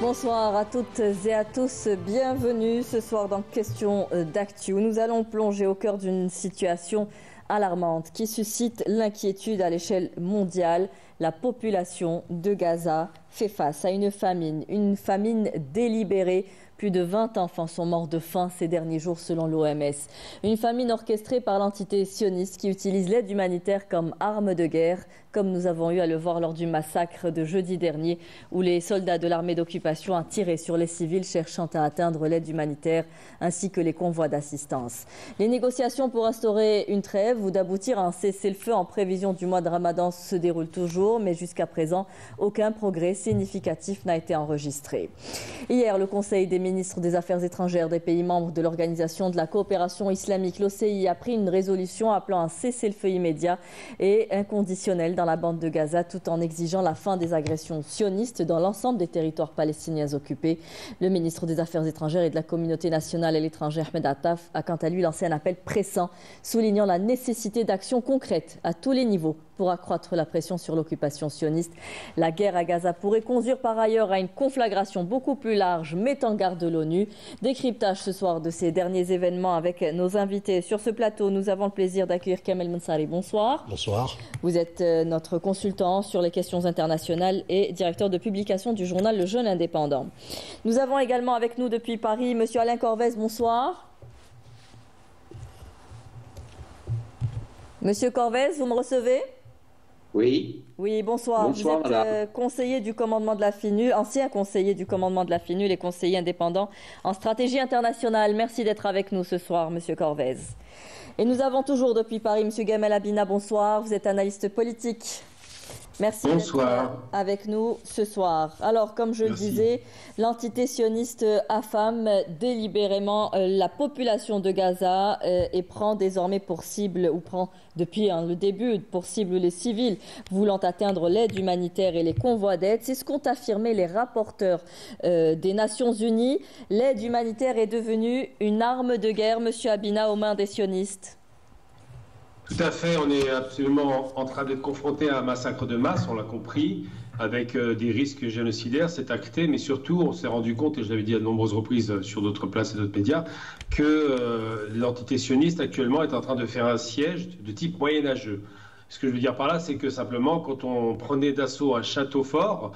Bonsoir à toutes et à tous, bienvenue ce soir dans Question d'actu. Nous allons plonger au cœur d'une situation alarmante qui suscite l'inquiétude à l'échelle mondiale. La population de Gaza fait face à une famine délibérée. Plus de 20 enfants sont morts de faim ces derniers jours selon l'OMS. Une famine orchestrée par l'entité sioniste qui utilise l'aide humanitaire comme arme de guerre, comme nous avons eu à le voir lors du massacre de jeudi dernier où les soldats de l'armée d'occupation ont tiré sur les civils cherchant à atteindre l'aide humanitaire ainsi que les convois d'assistance. Les négociations pour instaurer une trêve ou d'aboutir à un cessez-le-feu en prévision du mois de Ramadan se déroulent toujours, mais jusqu'à présent, aucun progrès significatif n'a été enregistré. Hier, le Conseil des ministres des Affaires étrangères des pays membres de l'Organisation de la coopération islamique, l'OCI, a pris une résolution appelant un cessez-le-feu immédiat et inconditionnel dans la bande de Gaza, tout en exigeant la fin des agressions sionistes dans l'ensemble des territoires palestiniens occupés. Le ministre des Affaires étrangères et de la communauté nationale et l'étranger, Ahmed Attaf, a quant à lui lancé un appel pressant, soulignant la nécessité d'actions concrètes à tous les niveaux pour accroître la pression sur l'occupation sioniste. La guerre à Gaza pourrait conduire par ailleurs à une conflagration beaucoup plus large, met en garde l'ONU. Décryptage ce soir de ces derniers événements avec nos invités. Sur ce plateau, nous avons le plaisir d'accueillir Kamel Mensari. Bonsoir. Bonsoir. Vous êtes notre consultant sur les questions internationales et directeur de publication du journal Le Jeune Indépendant. Nous avons également avec nous depuis Paris Monsieur Alain Corvès. Bonsoir. Monsieur Corvès, vous me recevez ? Oui. Oui, bonsoir. Bonsoir, vous êtes conseiller du commandement de la FINUL, ancien conseiller du commandement de la FINUL et conseiller indépendant en stratégie internationale. Merci d'être avec nous ce soir, Monsieur Corvès. Et nous avons toujours depuis Paris Monsieur Gamel Abina. Bonsoir. Vous êtes analyste politique. Merci d'être avec nous ce soir. Alors, comme je le disais, l'entité sioniste affame délibérément la population de Gaza et prend désormais pour cible, ou prend depuis le début pour cible les civils voulant atteindre l'aide humanitaire et les convois d'aide. C'est ce qu'ont affirmé les rapporteurs des Nations Unies. L'aide humanitaire est devenue une arme de guerre, Monsieur Abina, aux mains des sionistes. Tout à fait, on est absolument en train d'être confronté à un massacre de masse, on l'a compris, avec des risques génocidaires, c'est acté, mais surtout on s'est rendu compte, et je l'avais dit à de nombreuses reprises sur d'autres places et d'autres médias, que l'entité sioniste actuellement est en train de faire un siège de type moyenâgeux. Ce que je veux dire par là, c'est que simplement, quand on prenait d'assaut un château fort,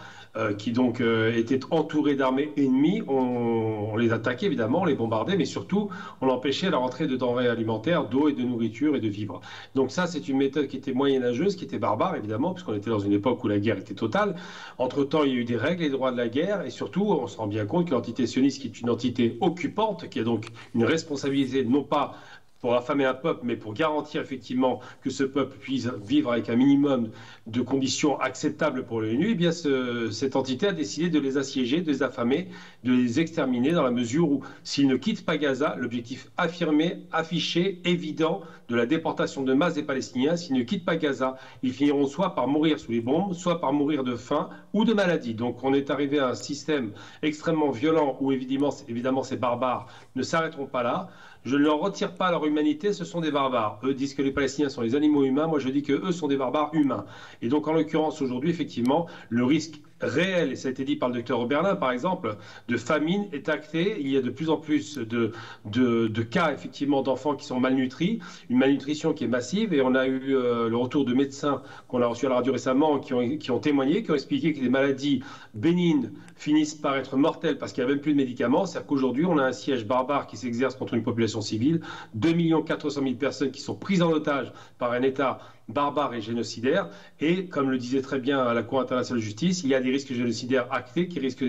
qui donc était entouré d'armées ennemies, on les attaquait évidemment, on les bombardait, mais surtout, on empêchait la rentrée de denrées alimentaires, d'eau et de nourriture et de vivres. Donc ça, c'est une méthode qui était moyenâgeuse, qui était barbare évidemment, puisqu'on était dans une époque où la guerre était totale. Entre-temps, il y a eu des règles et des droits de la guerre, et surtout, on se rend bien compte que l'entité sioniste, qui est une entité occupante, qui a donc une responsabilité non pas pour affamer un peuple, mais pour garantir effectivement que ce peuple puisse vivre avec un minimum de conditions acceptables pour l'ONU, eh bien cette entité a décidé de les assiéger, de les affamer, de les exterminer dans la mesure où, s'ils ne quittent pas Gaza, l'objectif affirmé, affiché, évident de la déportation de masse des Palestiniens, s'ils ne quittent pas Gaza, ils finiront soit par mourir sous les bombes, soit par mourir de faim ou de maladie. Donc on est arrivé à un système extrêmement violent où évidemment ces barbares ne s'arrêteront pas là. Je ne leur retire pas leur humanité, ce sont des barbares. Eux disent que les Palestiniens sont les animaux humains, moi je dis que eux sont des barbares humains. Et donc en l'occurrence aujourd'hui, effectivement, le risque réel, et ça a été dit par le docteur Oberlin par exemple, de famine est acté. Il y a de plus en plus de cas effectivement d'enfants qui sont malnutris, une malnutrition qui est massive, et on a eu le retour de médecins qu'on a reçus à la radio récemment qui ont témoigné, qui ont expliqué que les maladies bénignes finissent par être mortelles parce qu'il n'y a même plus de médicaments. C'est-à-dire qu'aujourd'hui on a un siège barbare qui s'exerce contre une population civile, 2 400 000 personnes qui sont prises en otage par un État barbare et génocidaire, et comme le disait très bien la Cour internationale de justice, il y a des risques génocidaires actés qui risquent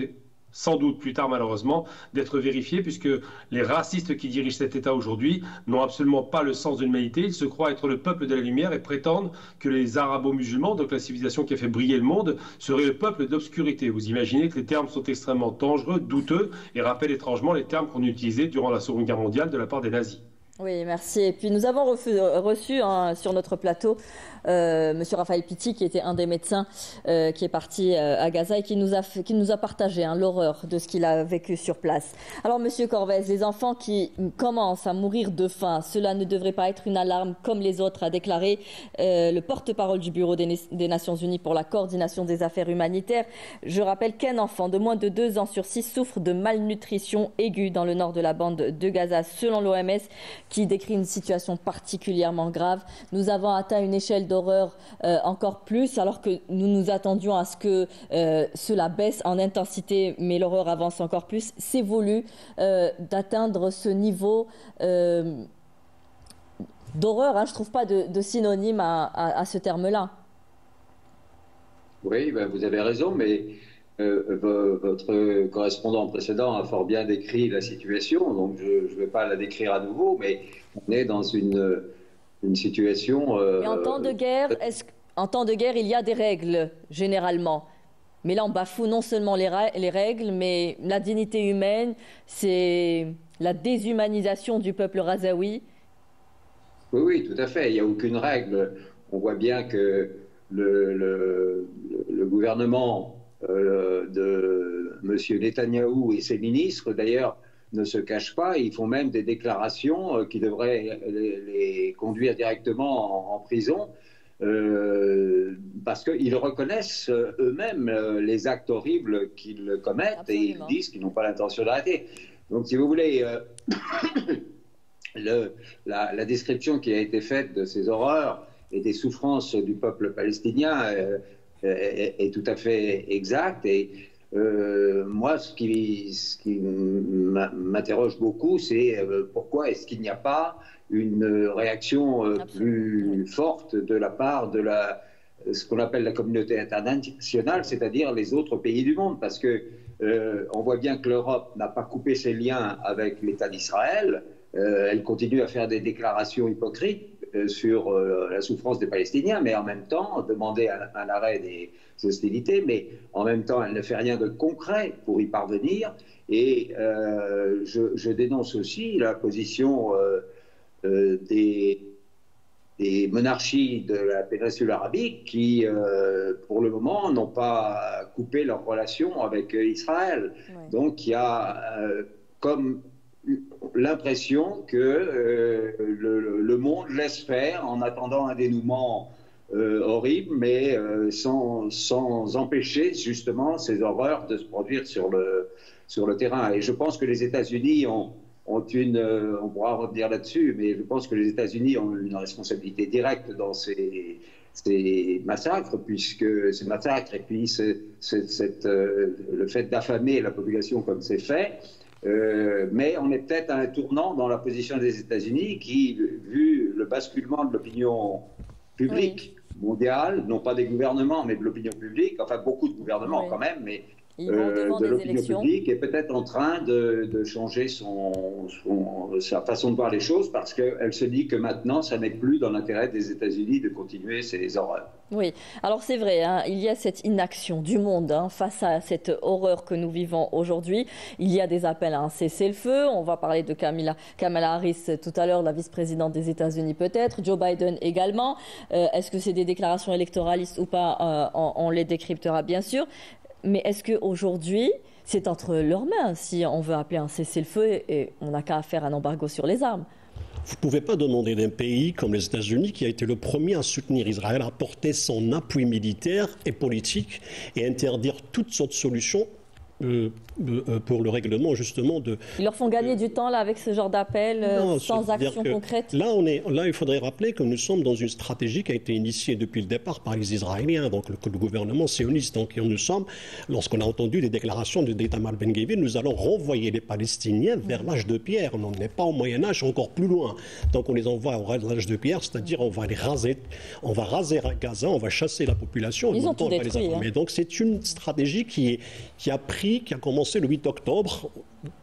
sans doute plus tard malheureusement d'être vérifiés, puisque les racistes qui dirigent cet État aujourd'hui n'ont absolument pas le sens de l'humanité. Ils se croient être le peuple de la lumière et prétendent que les arabo-musulmans, donc la civilisation qui a fait briller le monde, seraient le peuple d'obscurité. Vous imaginez que les termes sont extrêmement dangereux, douteux, et rappellent étrangement les termes qu'on utilisait durant la Seconde Guerre mondiale de la part des nazis. Oui, merci. Et puis nous avons reçu sur notre plateau Monsieur Raphaël Pitti, qui était un des médecins qui est parti à Gaza et qui nous a partagé l'horreur de ce qu'il a vécu sur place. Alors Monsieur Corvès, les enfants qui commencent à mourir de faim, cela ne devrait pas être une alarme comme les autres, a déclaré le porte-parole du Bureau des Nations Unies pour la coordination des affaires humanitaires. Je rappelle qu'un enfant de moins de 2 ans sur 6 souffre de malnutrition aiguë dans le nord de la bande de Gaza, selon l'OMS, qui décrit une situation particulièrement grave. Nous avons atteint une échelle d'horreur encore plus, alors que nous nous attendions à ce que cela baisse en intensité, mais l'horreur avance encore plus. C'est voulu d'atteindre ce niveau d'horreur. Je ne trouve pas de synonyme à ce terme-là. Oui, ben vous avez raison, mais votre correspondant précédent a fort bien décrit la situation, donc je ne vais pas la décrire à nouveau, mais on est dans une situation... Mais en temps de guerre, il y a des règles, généralement. Mais là, on bafoue non seulement les règles, mais la dignité humaine, c'est la déshumanisation du peuple razaoui. Oui, oui, tout à fait. Il n'y a aucune règle. On voit bien que le gouvernement de M. Netanyahou et ses ministres, d'ailleurs, ne se cachent pas. Ils font même des déclarations qui devraient les conduire directement en prison parce qu'ils reconnaissent eux-mêmes les actes horribles qu'ils commettent. Absolument. Et ils disent qu'ils n'ont pas l'intention d'arrêter. Donc, si vous voulez, la description qui a été faite de ces horreurs et des souffrances du peuple palestinien est tout à fait exacte. Et moi, ce qui m'interroge beaucoup, c'est pourquoi est-ce qu'il n'y a pas une réaction plus forte de la part de ce qu'on appelle la communauté internationale, c'est-à-dire les autres pays du monde, parce que on voit bien que l'Europe n'a pas coupé ses liens avec l'État d'Israël. Elle continue à faire des déclarations hypocrites sur la souffrance des Palestiniens, mais en même temps demander un arrêt des hostilités, mais en même temps elle ne fait rien de concret pour y parvenir. Et je dénonce aussi la position des monarchies de la péninsule arabique qui, pour le moment, n'ont pas coupé leurs relations avec Israël. Ouais. Donc il y a comme l'impression que le monde laisse faire en attendant un dénouement horrible, mais sans empêcher justement ces horreurs de se produire sur le terrain. Et je pense que les États-Unis on pourra revenir là-dessus, mais je pense que les États-Unis ont une responsabilité directe dans ces massacres, puisque ces massacres et puis le fait d'affamer la population comme c'est fait. Mais on est peut-être à un tournant dans la position des États-Unis qui, vu le basculement de l'opinion publique mondiale, non pas des gouvernements, mais de l'opinion publique, enfin beaucoup de gouvernements quand même, mais de l'opinion publique, est peut-être en train de changer sa façon de voir les choses, parce qu'elle se dit que maintenant, ça n'est plus dans l'intérêt des États-Unis de continuer ces horreurs. Oui, alors c'est vrai, il y a cette inaction du monde face à cette horreur que nous vivons aujourd'hui. Il y a des appels à un cessez-le-feu. On va parler de Kamala Harris tout à l'heure, la vice-présidente des États-Unis peut-être, Joe Biden également. Est-ce que c'est des déclarations électoralistes ou pas? On les décryptera bien sûr. Mais est-ce qu'aujourd'hui, c'est entre leurs mains si on veut appeler un cessez-le-feu et on n'a qu'à faire un embargo sur les armes? Vous ne pouvez pas demander d'un pays comme les États-Unis, qui a été le premier à soutenir Israël, à apporter son appui militaire et politique et interdire toutes sortes de solutions pour le règlement justement de... Ils leur font gagner du temps là avec ce genre d'appel sans action concrète. Là, il faudrait rappeler que nous sommes dans une stratégie qui a été initiée depuis le départ par les Israéliens, donc le gouvernement sioniste. Donc nous sommes, lorsqu'on a entendu des déclarations de Itamar Ben-Gvir, nous allons renvoyer les Palestiniens vers l'âge de pierre. On n'est pas au Moyen-Âge, encore plus loin. Donc on les envoie au l'âge de pierre, c'est-à-dire on va raser Gaza, on va chasser la population. Ils ont tout détruit. Donc c'est une stratégie qui a commencé le 8 octobre.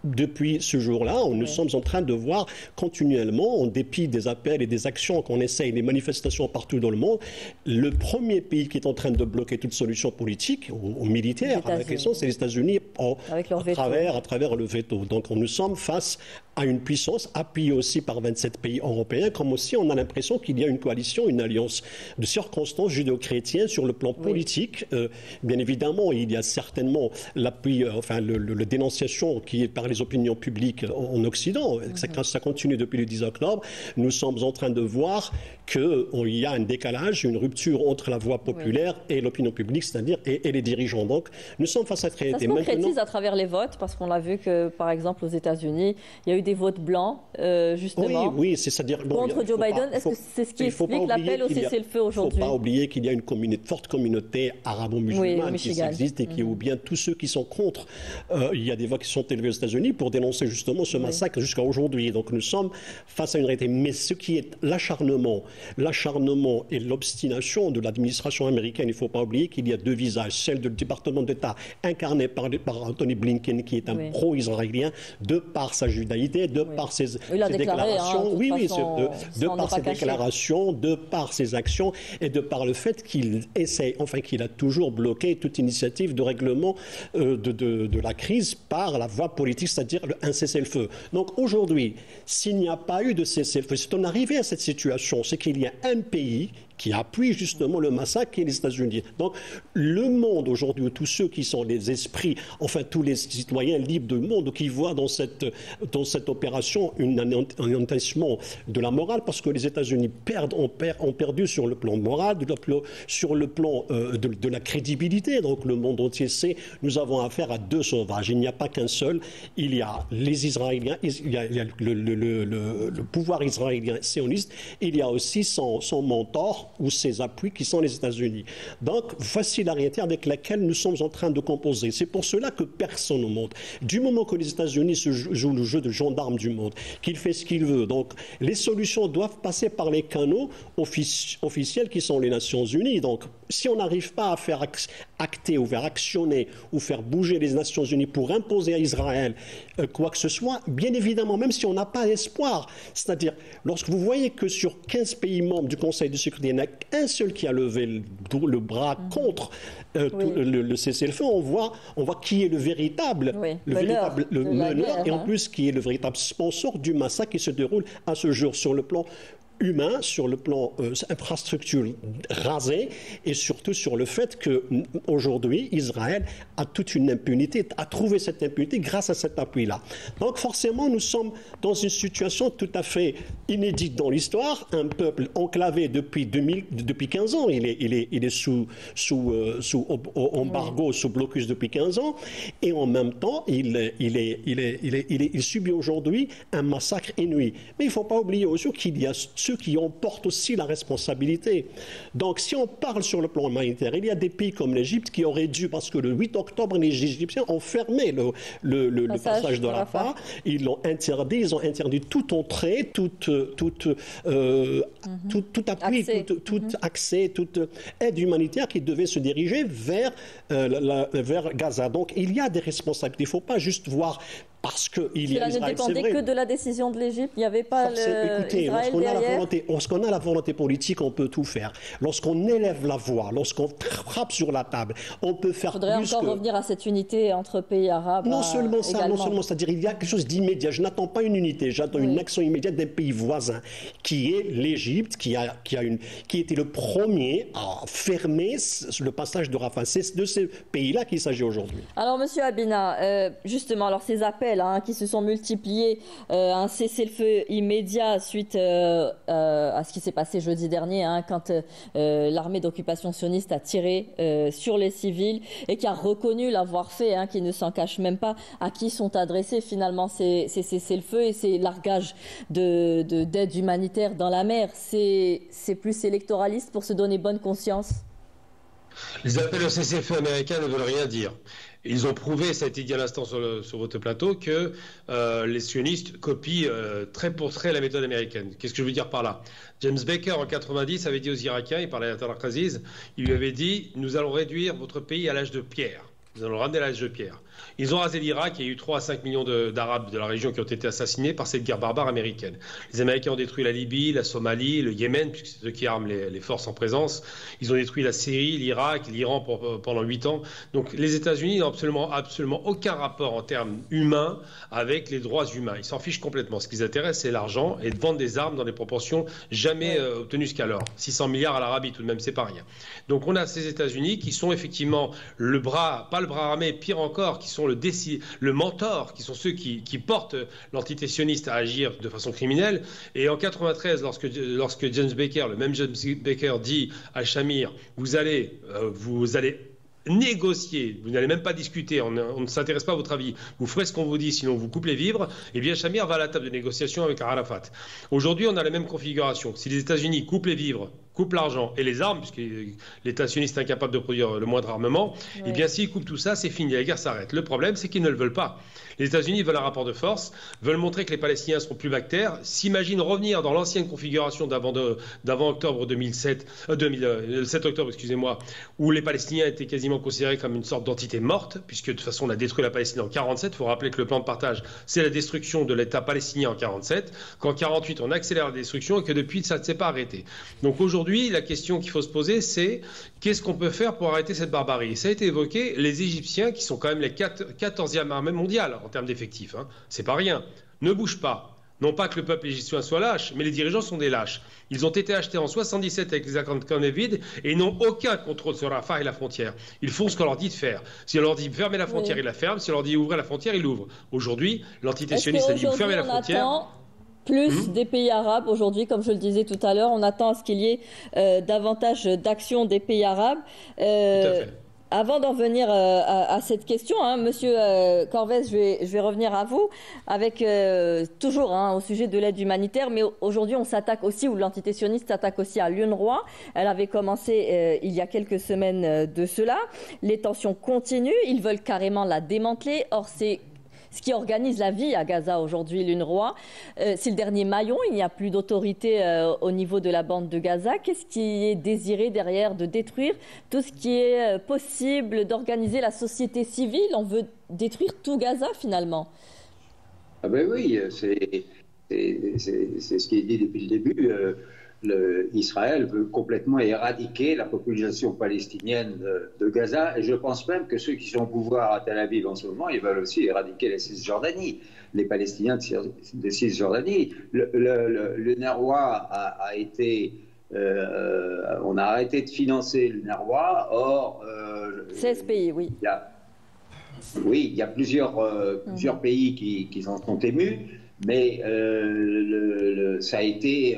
Depuis ce jour-là, nous sommes en train de voir continuellement, en dépit des appels et des actions qu'on essaye, des manifestations partout dans le monde, le premier pays qui est en train de bloquer toute solution politique ou militaire à la question, c'est les États-Unis à travers le veto. Donc nous sommes face à une puissance appuyée aussi par 27 pays européens, comme aussi on a l'impression qu'il y a une coalition, une alliance de circonstances judéo-chrétiennes sur le plan politique. Bien évidemment, il y a certainement l'appui, le dénonciation qui est par les opinions publiques en Occident. Ça continue depuis le 10 octobre. Nous sommes en train de voir qu'il y a un décalage, une rupture entre la voix populaire et l'opinion publique, c'est-à-dire et les dirigeants. Donc, nous sommes face à cette réalité. Ça se concrétise à travers les votes, parce qu'on l'a vu que, par exemple, aux États-Unis, il y a eu des votes blancs, justement, c'est-à-dire contre Joe Biden. Est-ce que c'est ce qui explique l'appel au cessez-le-feu aujourd'hui? Il ne faut pas oublier qu'il y a une forte communauté arabo-musulmane qui existe et ou bien tous ceux qui sont contre. Il y a des voix qui sont élevées aux États-Unis pour dénoncer justement ce massacre jusqu'à aujourd'hui. Donc nous sommes face à une réalité. Mais ce qui est l'acharnement et l'obstination de l'administration américaine, il ne faut pas oublier qu'il y a deux visages. Celle du département d'État incarné par Anthony Blinken, qui est un pro-israélien, de par sa judaïté, de par ses déclarations. De par ses déclarations, de par ses actions et de par le fait qu'il essaie, qu'il a toujours bloqué toute initiative de règlement de la crise par la voie politique, c'est-à-dire un cessez-le-feu. Donc aujourd'hui, s'il n'y a pas eu de cessez-le-feu, si on est arrivé à cette situation, c'est qu'il y a un pays qui appuie justement le massacre, qui est les États-Unis. Donc, le monde aujourd'hui, tous ceux qui sont les esprits, tous les citoyens libres du monde, qui voient dans cette opération un anéantissement de la morale, parce que les États-Unis ont perdu sur le plan moral, sur le plan de la crédibilité. Donc, le monde entier sait, nous avons affaire à deux sauvages. Il n'y a pas qu'un seul. Il y a les Israéliens, il y a le pouvoir israélien sioniste, il y a aussi son mentor, ou ses appuis qui sont les États-Unis. Donc, voici la réalité avec laquelle nous sommes en train de composer. C'est pour cela que personne au monde, du moment que les États-Unis jouent le jeu de gendarme du monde, qu'il fait ce qu'il veut, donc les solutions doivent passer par les canaux officiels qui sont les Nations Unies. Donc, si on n'arrive pas à faire acter ou faire actionner ou faire bouger les Nations Unies pour imposer à Israël quoi que ce soit, bien évidemment, même si on n'a pas espoir, c'est-à-dire, lorsque vous voyez que sur 15 pays membres du Conseil de sécurité, il n'y en a qu'un seul qui a levé le bras contre le cessez-le-feu, on voit qui est le véritable meneur et en plus qui est le véritable sponsor du massacre qui se déroule à ce jour sur le plan humain, sur le plan infrastructure rasée et surtout sur le fait qu'aujourd'hui, Israël a toute une impunité, a trouvé cette impunité grâce à cet appui-là. Donc forcément, nous sommes dans une situation tout à fait inédite dans l'histoire, un peuple enclavé depuis 15 ans, il est sous embargo, sous blocus depuis 15 ans, et en même temps, il subit aujourd'hui un massacre inouï. Mais il ne faut pas oublier aussi qu'il y a ceux qui en portent aussi la responsabilité. Donc, si on parle sur le plan humanitaire, il y a des pays comme l'Égypte qui auraient dû, parce que le 8 octobre, les Égyptiens ont fermé le passage de Rafah, ils l'ont interdit, ils ont interdit toute entrée, tout appui, tout accès, toute aide humanitaire qui devait se diriger vers Gaza. Donc, il y a des responsabilités. Il ne faut pas juste voir parce qu'il y a Israël. Cela ne dépendait que de la décision de l'Égypte. Il n'y avait pas Israël derrière. Lorsqu'on a la volonté politique, on peut tout faire. Lorsqu'on élève la voix, lorsqu'on frappe sur la table, on peut faire plus. Il faudrait encore revenir à cette unité entre pays arabes. Non seulement ça, c'est-à-dire il y a quelque chose d'immédiat. Je n'attends pas une unité, j'attends une action immédiate d'un pays voisin, qui est l'Égypte, qui était le premier à fermer le passage de Rafah. C'est de ces pays-là qu'il s'agit aujourd'hui. Alors, Monsieur Habina, justement, ces appels qui se sont multipliés, un cessez-le-feu immédiat suite à ce qui s'est passé jeudi dernier, quand l'armée d'occupation sioniste a tiré sur les civils et qui a reconnu l'avoir fait, qui ne s'en cache même pas, à qui sont adressés finalement ces cessez-le-feu et ces largages d'aide humanitaire dans la mer. C'est plus électoraliste pour se donner bonne conscience? Les appels au cessez-le-feu américains ne veulent rien dire. Ils ont prouvé, ça a été dit à l'instant sur votre plateau, que les sionistes copient trait pour trait la méthode américaine. Qu'est-ce que je veux dire par là? James Baker, en 90, avait dit aux Irakiens, il parlait à Talal Aziz, il lui avait dit « Nous allons réduire votre pays à l'âge de pierre. Nous allons ramener l'âge de pierre. Ils ont rasé l'Irak, il y a eu 3 à 5 millions d'Arabes de la région qui ont été assassinés par cette guerre barbare américaine. Les Américains ont détruit la Libye, la Somalie, le Yémen, puisque c'est eux qui arment les forces en présence. Ils ont détruit la Syrie, l'Irak, l'Iran pendant 8 ans. Donc les États-Unis n'ont absolument aucun rapport en termes humains avec les droits humains. Ils s'en fichent complètement. Ce qui les intéresse, c'est l'argent et de vendre des armes dans des proportions jamais obtenues jusqu'alors. 600 milliards à l'Arabie, tout de même, c'est pas rien. Donc on a ces États-Unis qui sont effectivement le bras, pas le bras armé, pire encore, qui sont le mentor, qui sont ceux qui portent l'entité sioniste à agir de façon criminelle. Et en 93, lorsque James Baker, le même James Baker, dit à Shamir, vous allez négocier, vous n'allez même pas discuter, on ne s'intéresse pas à votre avis, vous ferez ce qu'on vous dit, sinon on vous coupe les vivres, et bien Shamir va à la table de négociation avec Arafat. Aujourd'hui, on a la même configuration. Si les États-Unis coupent les vivres, coupent l'argent et les armes, puisque l'État sioniste est incapable de produire le moindre armement, et bien s'ils coupent tout ça, c'est fini, la guerre s'arrête. Le problème, c'est qu'ils ne le veulent pas. Les États-Unis veulent un rapport de force, veulent montrer que les Palestiniens seront plus bactères, s'imaginent revenir dans l'ancienne configuration d'avant octobre 2007, le 7 octobre, excusez-moi, où les Palestiniens étaient quasiment considérés comme une sorte d'entité morte, puisque de toute façon on a détruit la Palestine en 1947. Il faut rappeler que le plan de partage, c'est la destruction de l'État palestinien en 1947, qu'en 1948 on accélère la destruction et que depuis ça ne s'est pas arrêté. Donc aujourd'hui, la question qu'il faut se poser, c'est qu'est-ce qu'on peut faire pour arrêter cette barbarie? Ça a été évoqué, les Égyptiens, qui sont quand même les 14e armée mondiale en termes d'effectifs, c'est pas rien, ne bougent pas. Non pas que le peuple égyptien soit lâche, mais les dirigeants sont des lâches. Ils ont été achetés en 1977 avec les accords de Camp David et ils n'ont aucun contrôle sur Rafah et la frontière. Ils font ce qu'on leur dit de faire. Si on leur dit fermer la frontière, ils la ferment. Si on leur dit ouvrir la frontière, ils l'ouvrent. Aujourd'hui, l'entité sioniste a dit fermer la frontière. Plus des pays arabes aujourd'hui, comme je le disais tout à l'heure, on attend à ce qu'il y ait davantage d'actions des pays arabes. Tout à fait. Avant d'en venir à cette question, Monsieur Corvès, je vais revenir à vous avec toujours au sujet de l'aide humanitaire, mais aujourd'hui on s'attaque aussi, ou l'entité sioniste s'attaque aussi à l'UNRWA. Elle avait commencé il y a quelques semaines de cela. Les tensions continuent, ils veulent carrément la démanteler. Or c'est ce qui organise la vie à Gaza aujourd'hui, l'UNRWA. C'est le dernier maillon, il n'y a plus d'autorité au niveau de la bande de Gaza. Qu'est-ce qui est désiré derrière de détruire tout ce qui est possible d'organiser la société civile? On veut détruire tout Gaza finalement. Ah ben oui, c'est ce qui est dit depuis le début. Israël veut complètement éradiquer la population palestinienne de Gaza, et je pense même que ceux qui sont au pouvoir à Tel Aviv en ce moment, ils veulent aussi éradiquer la Cisjordanie, les Palestiniens de Cisjordanie. L'UNRWA a été... on a arrêté de financer l'UNRWA, or... 16 pays, oui. Il y a plusieurs pays qui s'en sont émus, mais ça a été...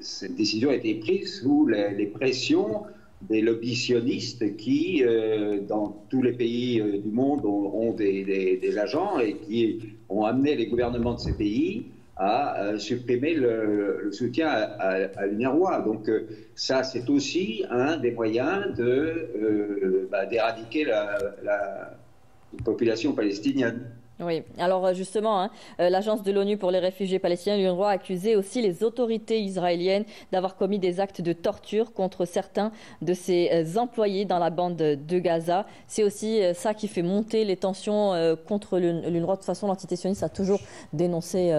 cette décision a été prise sous les pressions des lobbies sionistes qui, dans tous les pays du monde, ont des agents et qui ont amené les gouvernements de ces pays à supprimer le soutien à l'UNRWA. Donc ça, c'est aussi un des moyens d'éradiquer la population palestinienne. Oui, alors justement, l'agence de l'ONU pour les réfugiés palestiniens, l'UNRWA, a accusé aussi les autorités israéliennes d'avoir commis des actes de torture contre certains de ses employés dans la bande de Gaza. C'est aussi ça qui fait monter les tensions contre l'UNRWA. De toute façon, l'entité sioniste a toujours dénoncé...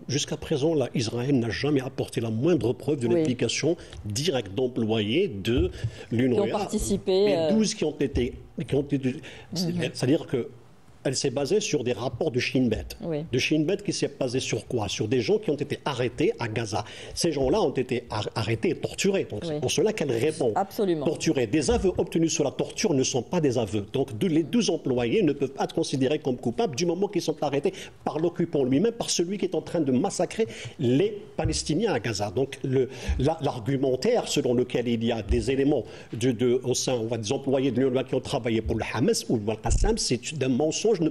Jusqu'à présent, là, Israël n'a jamais apporté la moindre preuve de l'implication directe d'employés de l'UNRWA. Qui ont participé... Mais 12 qui ont été c'est-à-dire que elle s'est basée sur des rapports de Shin Bet. Oui. De Shin Bet qui s'est basé sur quoi? Sur des gens qui ont été arrêtés à Gaza. Ces gens-là ont été arrêtés et torturés. Donc c'est pour cela qu'elle répond. Absolument. Torturés. Des aveux obtenus sur la torture ne sont pas des aveux. Donc les 12 employés ne peuvent pas être considérés comme coupables du moment qu'ils sont arrêtés par l'occupant lui-même, par celui qui est en train de massacrer les Palestiniens à Gaza. Donc l'argumentaire selon lequel il y a des éléments au sein des employés de l'UNRWA qui ont travaillé pour le Hamas ou le Qassam, c'est un mensonge échange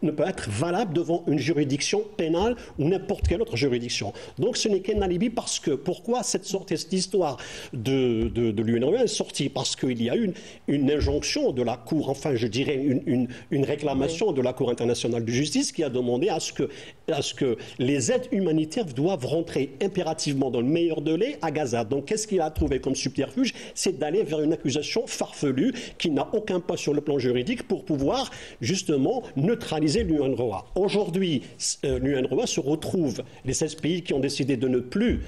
ne peut être valable devant une juridiction pénale ou n'importe quelle autre juridiction. Donc ce n'est qu'un alibi parce que, pourquoi cette histoire de l'UNRWA est sortie? Parce qu'il y a une injonction de la Cour, enfin je dirais une réclamation de la Cour internationale de justice qui a demandé à ce que les aides humanitaires doivent rentrer impérativement dans le meilleur délai à Gaza. Donc qu'est-ce qu'il a trouvé comme subterfuge? C'est d'aller vers une accusation farfelue qui n'a aucun pas sur le plan juridique pour pouvoir justement neutraliser l'UNRWA. Aujourd'hui, l'UNRWA se retrouve, les 16 pays qui ont décidé de ne plus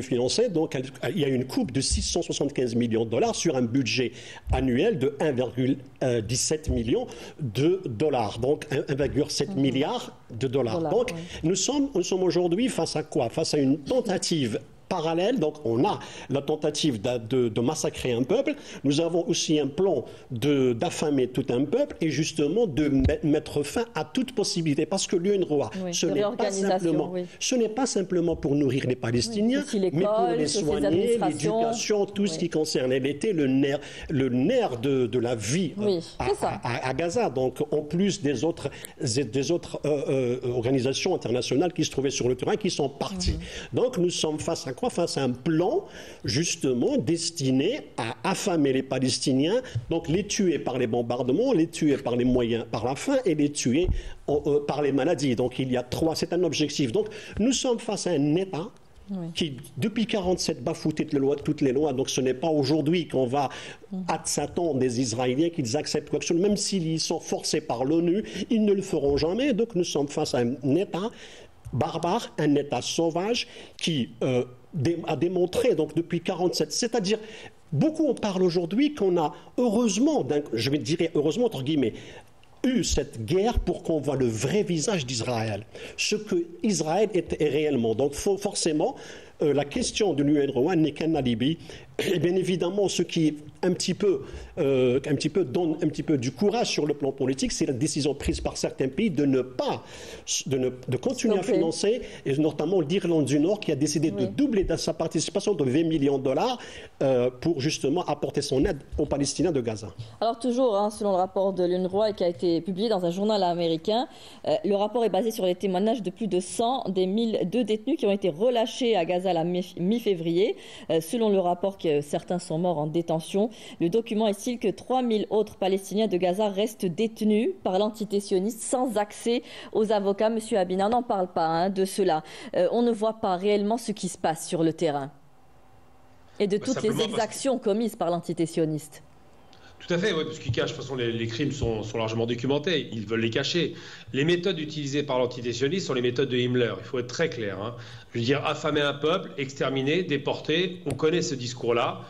financer, donc il y a une coupe de 675 millions de dollars sur un budget annuel de 1,17 million de dollars, donc 1,7 milliard de dollars. Donc nous sommes aujourd'hui face à quoi? Face à une tentative parallèle. Donc on a la tentative de massacrer un peuple, nous avons aussi un plan d'affamer tout un peuple et justement de mettre fin à toute possibilité, parce que l'UNRWA, ce n'est pas simplement pour nourrir les Palestiniens, mais pour les soigner, l'éducation, tout ce qui concerne. Elle était le nerf de la vie à Gaza, donc en plus des autres organisations internationales qui se trouvaient sur le terrain, qui sont parties. Donc nous sommes face à quoi? Face à un plan justement destiné à affamer les Palestiniens, donc les tuer par les bombardements, les tuer par les moyens, par la faim, et les tuer par les maladies. Donc il y a c'est un objectif. Donc nous sommes face à un État qui, depuis 1947, bafoue toutes les lois. Donc ce n'est pas aujourd'hui qu'on va s'attendre des Israéliens qu'ils acceptent quoi que ce soit. Même s'ils sont forcés par l'ONU, ils ne le feront jamais. Donc nous sommes face à un État barbare, un État sauvage qui a démontré donc depuis 1947, c'est-à-dire beaucoup on parle aujourd'hui qu'on a heureusement, je vais dire heureusement entre guillemets, eu cette guerre pour qu'on voit le vrai visage d'Israël, ce que Israël est réellement. Donc forcément, la question de l'UNRWA n'est qu'un alibi. Et bien évidemment, ce qui donne un petit peu du courage sur le plan politique, c'est la décision prise par certains pays de continuer à financer, et notamment l'Irlande du Nord qui a décidé de doubler sa participation de 20 millions de dollars pour justement apporter son aide aux Palestiniens de Gaza. Alors toujours, selon le rapport de l'UNRWA qui a été publié dans un journal américain, le rapport est basé sur les témoignages de plus de 100 des 1002 détenus qui ont été relâchés à Gaza la mi-février. Selon le rapport, certains sont morts en détention. Le document estime que 3000 autres Palestiniens de Gaza restent détenus par l'entité sioniste sans accès aux avocats. Monsieur Habina, on n'en parle pas de cela. On ne voit pas réellement ce qui se passe sur le terrain et de toutes les exactions commises par l'entité sioniste. Tout à fait, oui, parce qu'ils cachent. De toute façon, les crimes sont largement documentés. Ils veulent les cacher. Les méthodes utilisées par l'entité sioniste sont les méthodes de Himmler. Il faut être très clair. Je veux dire, affamer un peuple, exterminer, déporter. On connaît ce discours-là.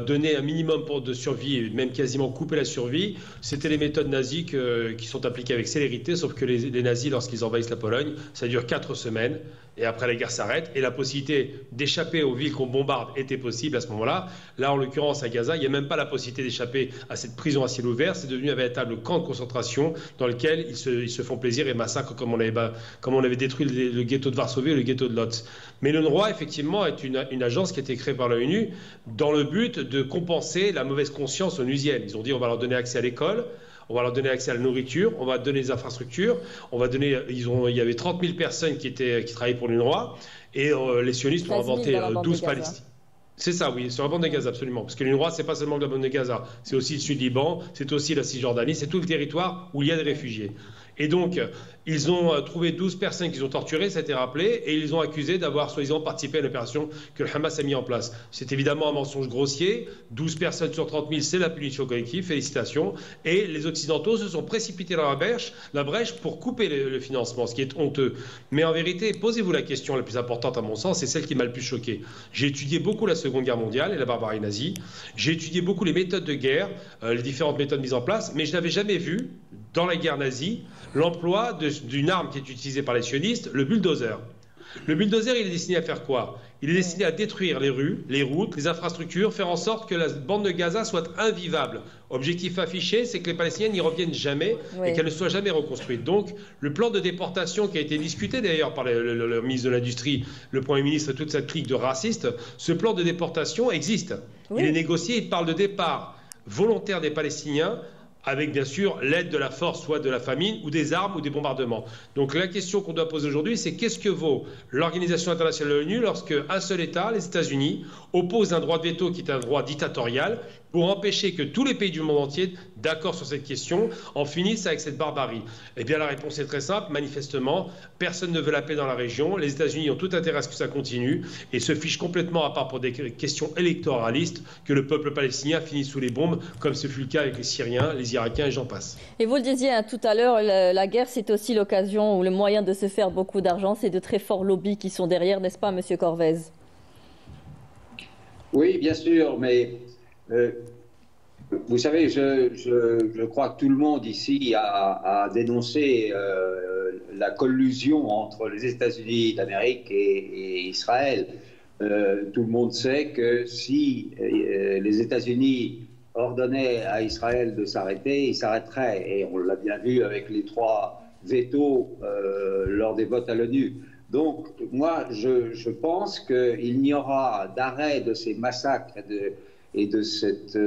Donner un minimum de survie, même quasiment couper la survie, c'était les méthodes nazies qui sont appliquées avec célérité, sauf que les nazis, lorsqu'ils envahissent la Pologne, ça dure 4 semaines, et après la guerre s'arrête, et la possibilité d'échapper aux villes qu'on bombarde était possible à ce moment-là. Là, en l'occurrence, à Gaza, il n'y a même pas la possibilité d'échapper à cette prison à ciel ouvert, c'est devenu un véritable camp de concentration dans lequel ils se font plaisir et massacrent comme on avait détruit le ghetto de Varsovie et le ghetto de Lodz. Mais l'UNRWA, effectivement, est une agence qui a été créée par l'ONU dans le but de compenser la mauvaise conscience onusienne. Ils ont dit on va leur donner accès à l'école, on va leur donner accès à la nourriture, on va donner des infrastructures, il y avait 30 000 personnes qui travaillaient pour l'UNRWA, et les sionistes ont inventé 12 Palestiniens. C'est ça, oui, sur la bande de Gaza, absolument. Parce que l'UNRWA, ce n'est pas seulement la bande de Gaza, c'est aussi le Sud-Liban, c'est aussi la Cisjordanie, c'est tout le territoire où il y a des réfugiés. Et donc, ils ont trouvé 12 personnes qu'ils ont torturées, ça a été rappelé, et ils ont accusé d'avoir soi-disant participé à l'opération que le Hamas a mis en place. C'est évidemment un mensonge grossier. 12 personnes sur 30 000, c'est la punition collective, félicitations. Et les Occidentaux se sont précipités dans la brèche pour couper le financement, ce qui est honteux. Mais en vérité, posez-vous la question la plus importante à mon sens, c'est celle qui m'a le plus choqué. J'ai étudié beaucoup la Seconde Guerre mondiale et la barbarie nazie. J'ai étudié beaucoup les méthodes de guerre, les différentes méthodes mises en place, mais je n'avais jamais vu, dans la guerre nazie, l'emploi d'une arme qui est utilisée par les sionistes, le bulldozer. Le bulldozer, il est destiné à faire quoi? Il est destiné à détruire les rues, les routes, les infrastructures, faire en sorte que la bande de Gaza soit invivable. Objectif affiché, c'est que les Palestiniens n'y reviennent jamais et qu'elle ne soit jamais reconstruite. Donc, le plan de déportation qui a été discuté d'ailleurs par le ministre de l'Industrie, le Premier ministre et toute cette clique de racistes, ce plan de déportation existe. Il est négocié, il parle de départ volontaire des Palestiniens avec bien sûr l'aide de la force, soit de la famine, ou des armes, ou des bombardements. Donc la question qu'on doit poser aujourd'hui, c'est qu'est-ce que vaut l'Organisation internationale de l'ONU lorsque un seul État, les États-Unis, oppose un droit de veto qui est un droit dictatorial pour empêcher que tous les pays du monde entier, d'accord sur cette question, en finissent avec cette barbarie? Eh bien la réponse est très simple, manifestement, personne ne veut la paix dans la région, les États-Unis ont tout intérêt à ce que ça continue et se fichent complètement, à part pour des questions électoralistes, que le peuple palestinien finisse sous les bombes, comme ce fut le cas avec les Syriens, les Irakiens et j'en passe. Et vous le disiez tout à l'heure, la guerre c'est aussi l'occasion ou le moyen de se faire beaucoup d'argent, c'est de très forts lobbies qui sont derrière, n'est-ce pas, Monsieur Corvez? Oui, bien sûr, mais vous savez, je crois que tout le monde ici a dénoncé la collusion entre les États-Unis d'Amérique et Israël. Tout le monde sait que si les États-Unis ordonnaient à Israël de s'arrêter, il s'arrêterait. Et on l'a bien vu avec les 3 vétos lors des votes à l'ONU. Donc, moi, je pense qu'il n'y aura d'arrêt de ces massacres et de cette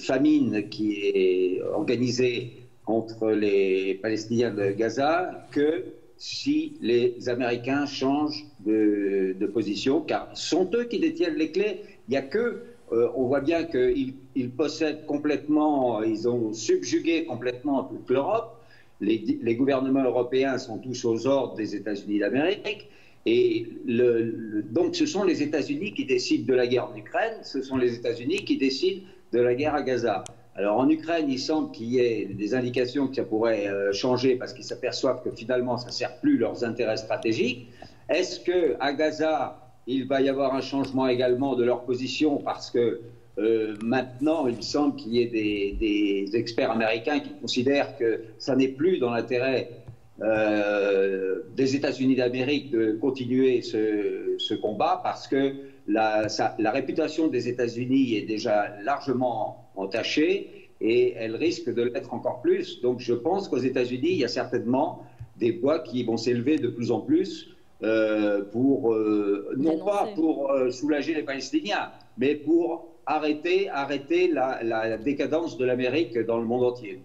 famine qui est organisée contre les Palestiniens de Gaza que si les Américains changent de position, car ce sont eux qui détiennent les clés. Il n'y a que, on voit bien qu'ils possèdent complètement, ils ont subjugué complètement toute l'Europe. Les gouvernements européens sont tous aux ordres des États-Unis d'Amérique. Et donc ce sont les États-Unis qui décident de la guerre en Ukraine, ce sont les États-Unis qui décident de la guerre à Gaza. Alors en Ukraine, il semble qu'il y ait des indications que ça pourrait changer parce qu'ils s'aperçoivent que finalement ça ne sert plus leurs intérêts stratégiques. Est-ce qu'à Gaza, il va y avoir un changement également de leur position parce que maintenant, il semble qu'il y ait des experts américains qui considèrent que ça n'est plus dans l'intérêt des États-Unis d'Amérique de continuer ce combat parce que la réputation des États-Unis est déjà largement entachée et elle risque de l'être encore plus. Donc je pense qu'aux États-Unis, il y a certainement des voix qui vont s'élever de plus en plus pour, non pas pour soulager les Palestiniens, mais pour arrêter la décadence de l'Amérique dans le monde entier.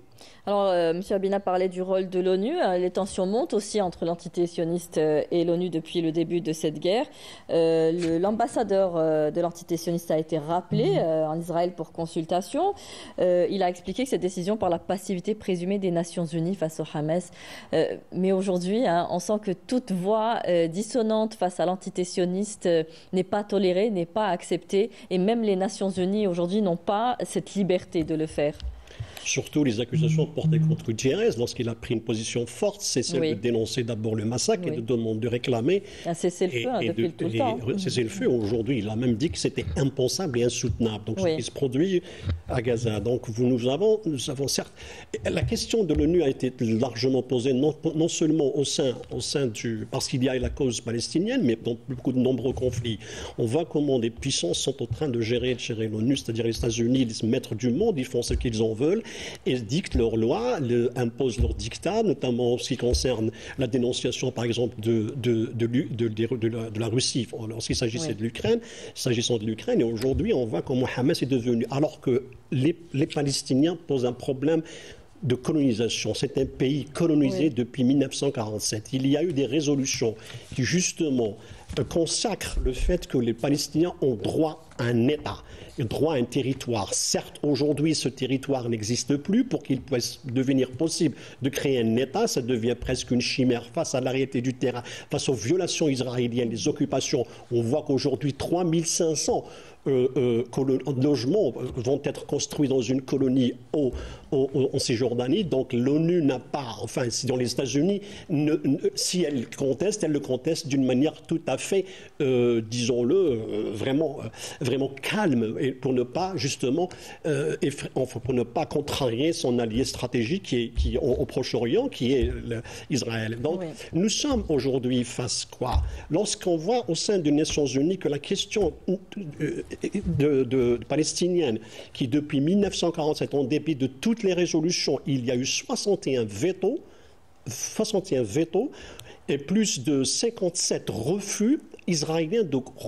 Alors, M. Habina parlait du rôle de l'ONU. Les tensions montent aussi entre l'entité sioniste et l'ONU depuis le début de cette guerre. L'ambassadeur de l'entité sioniste a été rappelé en Israël pour consultation. Il a expliqué que cette décision par la passivité présumée des Nations Unies face au Hamas. Mais aujourd'hui, on sent que toute voix dissonante face à l'entité sioniste n'est pas tolérée, n'est pas acceptée. Et même les Nations Unies aujourd'hui n'ont pas cette liberté de le faire. Surtout les accusations portées contre Gutiérrez, lorsqu'il a pris une position forte, c'est celle de dénoncer d'abord le massacre et de réclamer un cessez-le-feu depuis tout le temps. Cessez-le-feu aujourd'hui, il a même dit que c'était impensable et insoutenable. Donc ce qui se produit à Gaza. Donc nous avons certes... La question de l'ONU a été largement posée, non seulement au sein du... parce qu'il y a la cause palestinienne, mais dans beaucoup de nombreux conflits. On voit comment des puissances sont en train de gérer l'ONU, c'est-à-dire les États-Unis, les maîtres du monde, ils font ce qu'ils en veulent. Et dictent leurs lois, imposent leurs dictats, notamment en ce qui concerne la dénonciation, par exemple, de la Russie, lorsqu'il s'agissait de l'Ukraine, s'agissant de l'Ukraine. Et aujourd'hui, on voit comment Hamas est devenu, alors que les Palestiniens posent un problème de colonisation. C'est un pays colonisé depuis 1947. Il y a eu des résolutions qui, justement, consacrent le fait que les Palestiniens ont droit à un État, droit à un territoire. Certes, aujourd'hui, ce territoire n'existe plus. Pour qu'il puisse devenir possible de créer un État, ça devient presque une chimère face à la réalité du terrain, face aux violations israéliennes, les occupations. On voit qu'aujourd'hui, 3500 logements vont être construits dans une colonie en Cisjordanie. Donc l'ONU n'a pas, enfin, si dans les États-Unis, si elle le conteste d'une manière tout à fait, disons-le, vraiment calme, et pour ne pas justement, pour ne pas contrarier son allié stratégique qui est au Proche-Orient, qui est Israël. Donc nous sommes aujourd'hui face quoi? Lorsqu'on voit au sein des Nations Unies que la question palestinienne, qui depuis 1947, en dépit de toutes les résolutions, il y a eu 61 vétos et plus de 57 refus israélien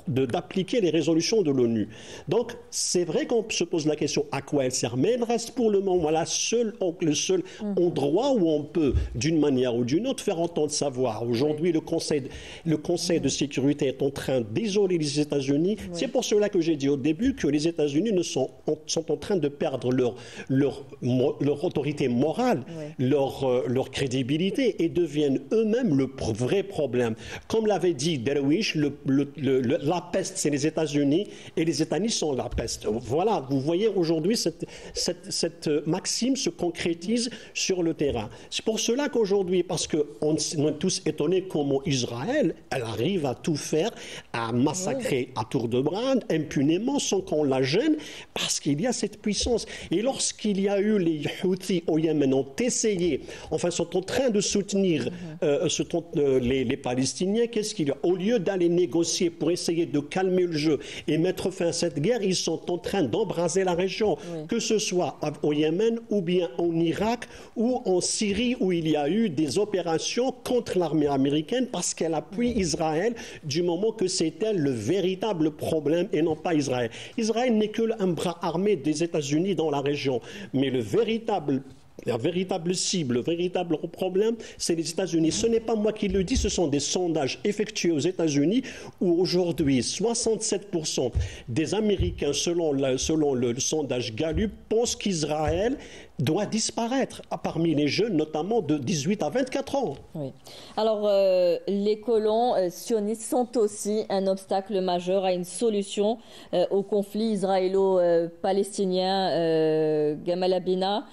d'appliquer les résolutions de l'ONU. Donc, c'est vrai qu'on se pose la question à quoi elle sert, mais elle reste pour le moment le seul endroit où on peut, d'une manière ou d'une autre, faire entendre sa voix. Aujourd'hui, le Conseil de sécurité est en train d'isoler les États-Unis. Oui. C'est pour cela que j'ai dit au début que les États-Unis sont en train de perdre leur autorité morale, oui, leur crédibilité, et deviennent eux-mêmes le vrai problème. Comme l'avait dit Derwish, la peste, c'est les États-Unis, et les États-Unis sont la peste. Voilà, vous voyez aujourd'hui cette maxime se concrétise sur le terrain. C'est pour cela qu'aujourd'hui, parce qu'on est tous étonnés comment Israël, elle arrive à tout faire, à massacrer à tour de bras, impunément, sans qu'on la gêne, parce qu'il y a cette puissance. Et lorsqu'il y a eu les Houthis au Yémen ont essayé, enfin sont en train de soutenir les Palestiniens, qu'est-ce qu'il y a? Au lieu d'aller négocier pour essayer de calmer le jeu et mettre fin à cette guerre, ils sont en train d'embraser la région, oui, que ce soit au Yémen ou bien en Irak ou en Syrie, où il y a eu des opérations contre l'armée américaine parce qu'elle appuie Israël du moment que c'est elle le véritable problème et non pas Israël. Israël n'est que un bras armé des États-Unis dans la région, mais la véritable cible, le véritable problème, c'est les États-Unis. Ce n'est pas moi qui le dis, ce sont des sondages effectués aux États-Unis où aujourd'hui 67% des Américains, selon le sondage Gallup, pensent qu'Israël doit disparaître parmi les jeunes, notamment de 18 à 24 ans. Oui. Alors, les colons sionistes sont aussi un obstacle majeur à une solution au conflit israélo-palestinien. Gamal Abina,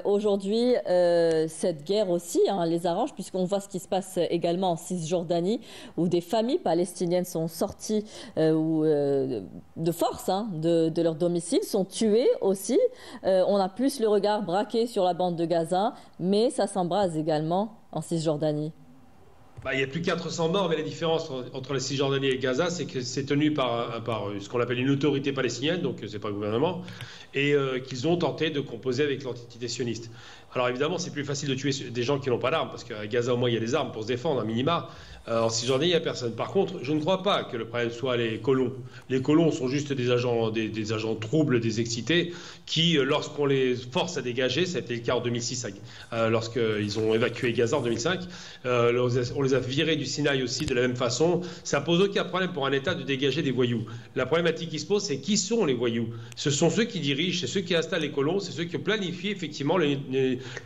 aujourd'hui, cette guerre aussi les arrange, puisqu'on voit ce qui se passe également en Cisjordanie, où des familles palestiniennes sont sorties de force de leur domicile, sont tuées aussi. On a plus le regard braqué sur la bande de Gaza, mais ça s'embrase également en Cisjordanie. Il y a plus de 400 morts, mais la différence entre la Cisjordanie et Gaza, c'est que c'est tenu par ce qu'on appelle une autorité palestinienne, donc c'est pas le gouvernement, et qu'ils ont tenté de composer avec l'entité sioniste. Alors évidemment, c'est plus facile de tuer des gens qui n'ont pas d'armes, parce qu'à Gaza, au moins, il y a des armes pour se défendre, un minima. En Cisjordanie, il n'y a personne. Par contre, je ne crois pas que le problème soit les colons. Les colons sont juste des agents troubles, des excités, qui, lorsqu'on les force à dégager, ça a été le cas en 2006, lorsqu'ils ont évacué Gaza en 2005, on les a virés du Sinaï aussi de la même façon. Ça pose aucun problème pour un État de dégager des voyous. La problématique qui se pose, c'est qui sont les voyous? Ce sont ceux qui dirigent, c'est ceux qui installent les colons, c'est ceux qui planifient effectivement le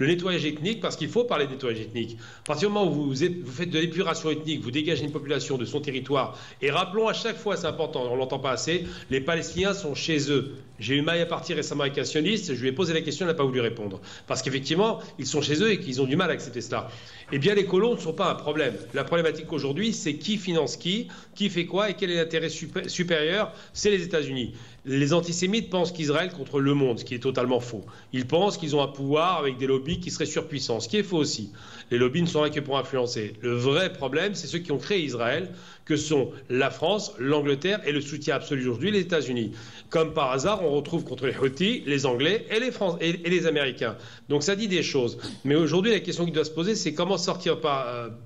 nettoyage ethnique, parce qu'il faut parler de nettoyage ethnique. À partir du moment où vous faites de l'épuration ethnique, vous dégagez une population de son territoire, et rappelons à chaque fois, c'est important, on ne l'entend pas assez, les Palestiniens sont chez eux. J'ai eu maille à partir récemment avec un sioniste, je lui ai posé la question, il n'a pas voulu répondre. Parce qu'effectivement, ils sont chez eux et qu'ils ont du mal à accepter cela. Eh bien, les colons ne sont pas un problème. La problématique aujourd'hui, c'est qui finance qui fait quoi et quel est l'intérêt supérieur, c'est les États-Unis. Les antisémites pensent qu'Israël contrôle le monde, ce qui est totalement faux. Ils pensent qu'ils ont un pouvoir avec des lobbies qui seraient surpuissants, ce qui est faux aussi. Les lobbies ne sont là que pour influencer. Le vrai problème, c'est ceux qui ont créé Israël, que sont la France, l'Angleterre et le soutien absolu aujourd'hui, les États-Unis. Comme par hasard, on retrouve contre les Houthis, les Anglais et les Américains. Donc ça dit des choses. Mais aujourd'hui, la question qui doit se poser, c'est comment sortir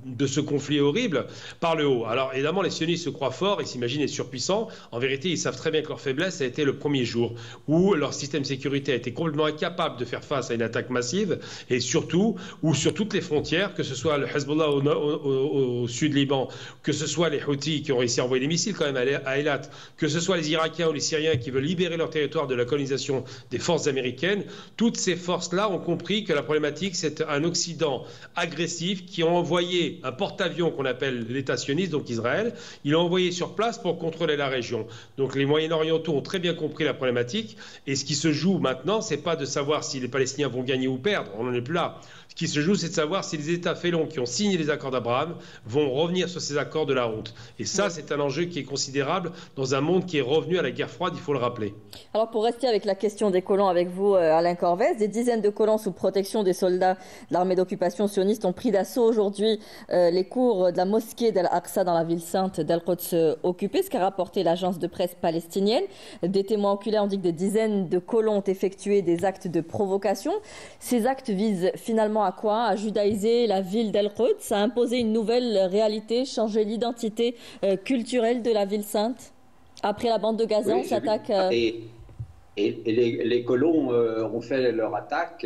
de ce conflit horrible par le haut. Alors évidemment, les sionistes se croient forts, ils s'imaginent être surpuissants. En vérité, ils savent très bien que leur faiblesse a été le premier jour où leur système de sécurité a été complètement incapable de faire face à une attaque massive, et surtout, ou sur toutes les frontières, que ce soit le Hezbollah au sud Liban, que ce soit les Houthis qui ont réussi à envoyer des missiles quand même à Eilat, que ce soit les Irakiens ou les Syriens qui veulent libérer leur territoire de la colonisation des forces américaines, toutes ces forces-là ont compris que la problématique, c'est un Occident agressif qui a envoyé un porte-avions qu'on appelle l'État sioniste, donc Israël, il l'a envoyé sur place pour contrôler la région. Donc les Moyen-Orientaux ont très bien compris la problématique, et ce qui se joue maintenant, c'est pas de savoir si les Palestiniens vont gagner ou perdre, on n'en est plus là. Ce qui se joue, c'est de savoir si les États félons qui ont signé les accords d'Abraham vont revenir sur ces accords de la honte. Et ça, c'est un enjeu qui est considérable dans un monde qui est revenu à la guerre froide, il faut le rappeler. Alors, pour rester avec la question des colons avec vous, Alain Corvès, des dizaines de colons sous protection des soldats de l'armée d'occupation sioniste ont pris d'assaut aujourd'hui les cours de la mosquée d'Al-Aqsa dans la ville sainte d'Al-Quds occupée, ce qu'a rapporté l'agence de presse palestinienne. Des témoins oculaires ont dit que des dizaines de colons ont effectué des actes de provocation. Ces actes visent finalement à quoi? À judaïser la ville d'Al-Quds, à imposer une nouvelle réalité, changer l'identité culturelle de la ville sainte? Après la bande de Gaza, on s'attaque... Et les colons ont fait leur attaque,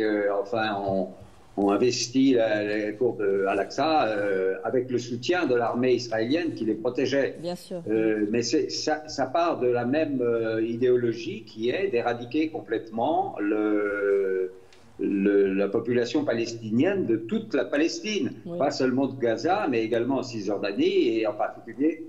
ont investi les cours de Al-Aqsa avec le soutien de l'armée israélienne qui les protégeait. Bien sûr. Mais ça part de la même idéologie qui est d'éradiquer complètement la population palestinienne de toute la Palestine, oui. Pas seulement de Gaza, mais également en Cisjordanie, et en particulier,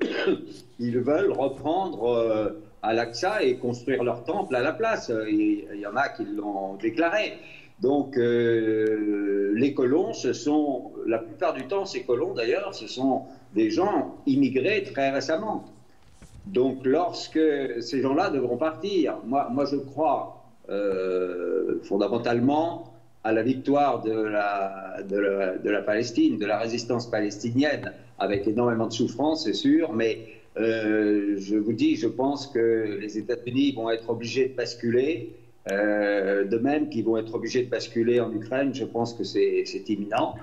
ils veulent reprendre Al-Aqsa et construire leur temple à la place. Il y en a qui l'ont déclaré. Donc, les colons, la plupart du temps, ces colons d'ailleurs, ce sont des gens immigrés très récemment. Donc, lorsque ces gens-là devront partir, moi je crois fondamentalement à la victoire de la Palestine, de la résistance palestinienne, avec énormément de souffrance, c'est sûr, mais je vous dis, je pense que les États-Unis vont être obligés de basculer. De même qu'ils vont être obligés de basculer en Ukraine, je pense que c'est imminent.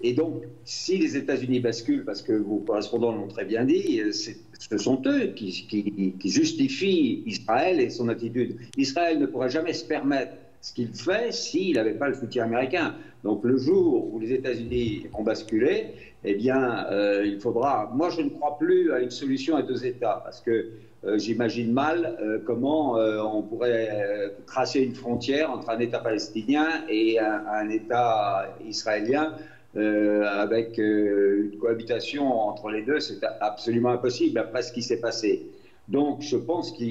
Et donc, si les États-Unis basculent, parce que vos correspondants l'ont très bien dit, ce sont eux qui justifient Israël et son attitude. Israël ne pourra jamais se permettre ce qu'il fait s'il n'avait pas le soutien américain. Donc, le jour où les États-Unis ont basculé, eh bien, il faudra... Moi, je ne crois plus à une solution à deux États, parce que j'imagine mal comment on pourrait tracer une frontière entre un État palestinien et un État israélien avec une cohabitation entre les deux. C'est absolument impossible après ce qui s'est passé. Donc je pense que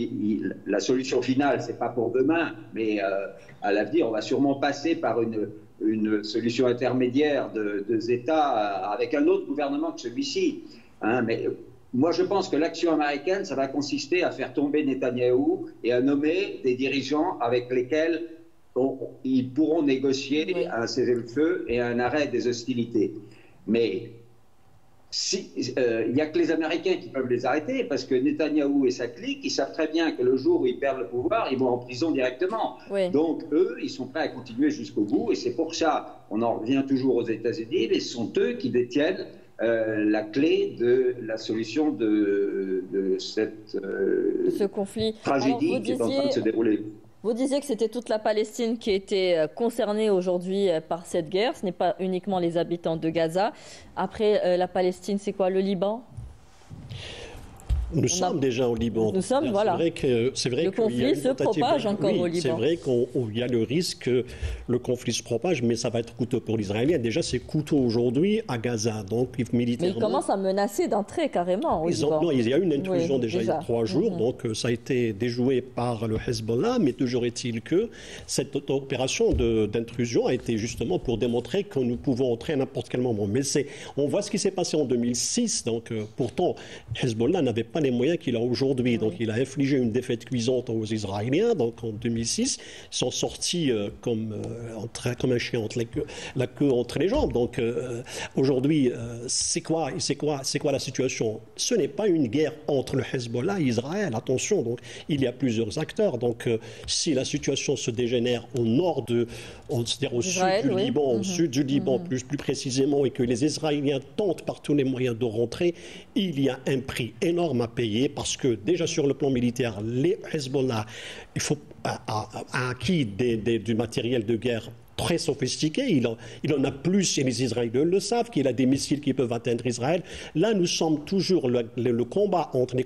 la solution finale, ce n'est pas pour demain, mais à l'avenir, on va sûrement passer par une solution intermédiaire de deux États avec un autre gouvernement que celui-ci. Hein, mais moi, je pense que l'action américaine, ça va consister à faire tomber Netanyahou et à nommer des dirigeants avec lesquels ils pourront négocier un cessez-le-feu et un arrêt des hostilités. Mais il n'y a que les Américains qui peuvent les arrêter, parce que Netanyahou et sa clique, ils savent très bien que le jour où ils perdent le pouvoir, ils vont en prison directement. Oui. Donc, eux, ils sont prêts à continuer jusqu'au bout, et c'est pour ça, on en revient toujours aux États-Unis, mais ce sont eux qui détiennent la clé de la solution de ce conflit. Tragédie qui est en train de se dérouler. Vous disiez que c'était toute la Palestine qui était concernée aujourd'hui par cette guerre. Ce n'est pas uniquement les habitants de Gaza. Après la Palestine, c'est quoi, le Liban ? Nous sommes déjà au Liban. Nous sommes, voilà. C'est vrai le conflit se propage encore au Liban. C'est vrai qu'il y a le risque que le conflit se propage, mais ça va être coûteux pour l'Israélien. Déjà, c'est coûteux aujourd'hui à Gaza. Donc, militairement... Mais ils commencent à menacer d'entrer carrément au Liban. Non, il y a eu une intrusion déjà il y a 3 jours. Donc, ça a été déjoué par le Hezbollah. Mais toujours est-il que cette opération d'intrusion a été justement pour démontrer que nous pouvons entrer à n'importe quel moment. Mais on voit ce qui s'est passé en 2006. Donc, pourtant, Hezbollah n'avait pas les moyens qu'il a aujourd'hui. Donc, il a infligé une défaite cuisante aux Israéliens. Donc, en 2006, ils sont sortis comme un chien entre la queue entre les jambes. Donc, aujourd'hui, c'est quoi la situation? Ce n'est pas une guerre entre le Hezbollah et Israël. Attention, donc, il y a plusieurs acteurs. Donc, si la situation se dégénère au nord c'est-à-dire au Israël, sud du Liban, au sud du Liban plus précisément, et que les Israéliens tentent par tous les moyens de rentrer, il y a un prix énorme à payer, parce que déjà sur le plan militaire, les Hezbollah a acquis du matériel de guerre très sophistiqué. Il en a plus, et les Israéliens le savent, qu'il a des missiles qui peuvent atteindre Israël. Là, nous sommes toujours, les combats entre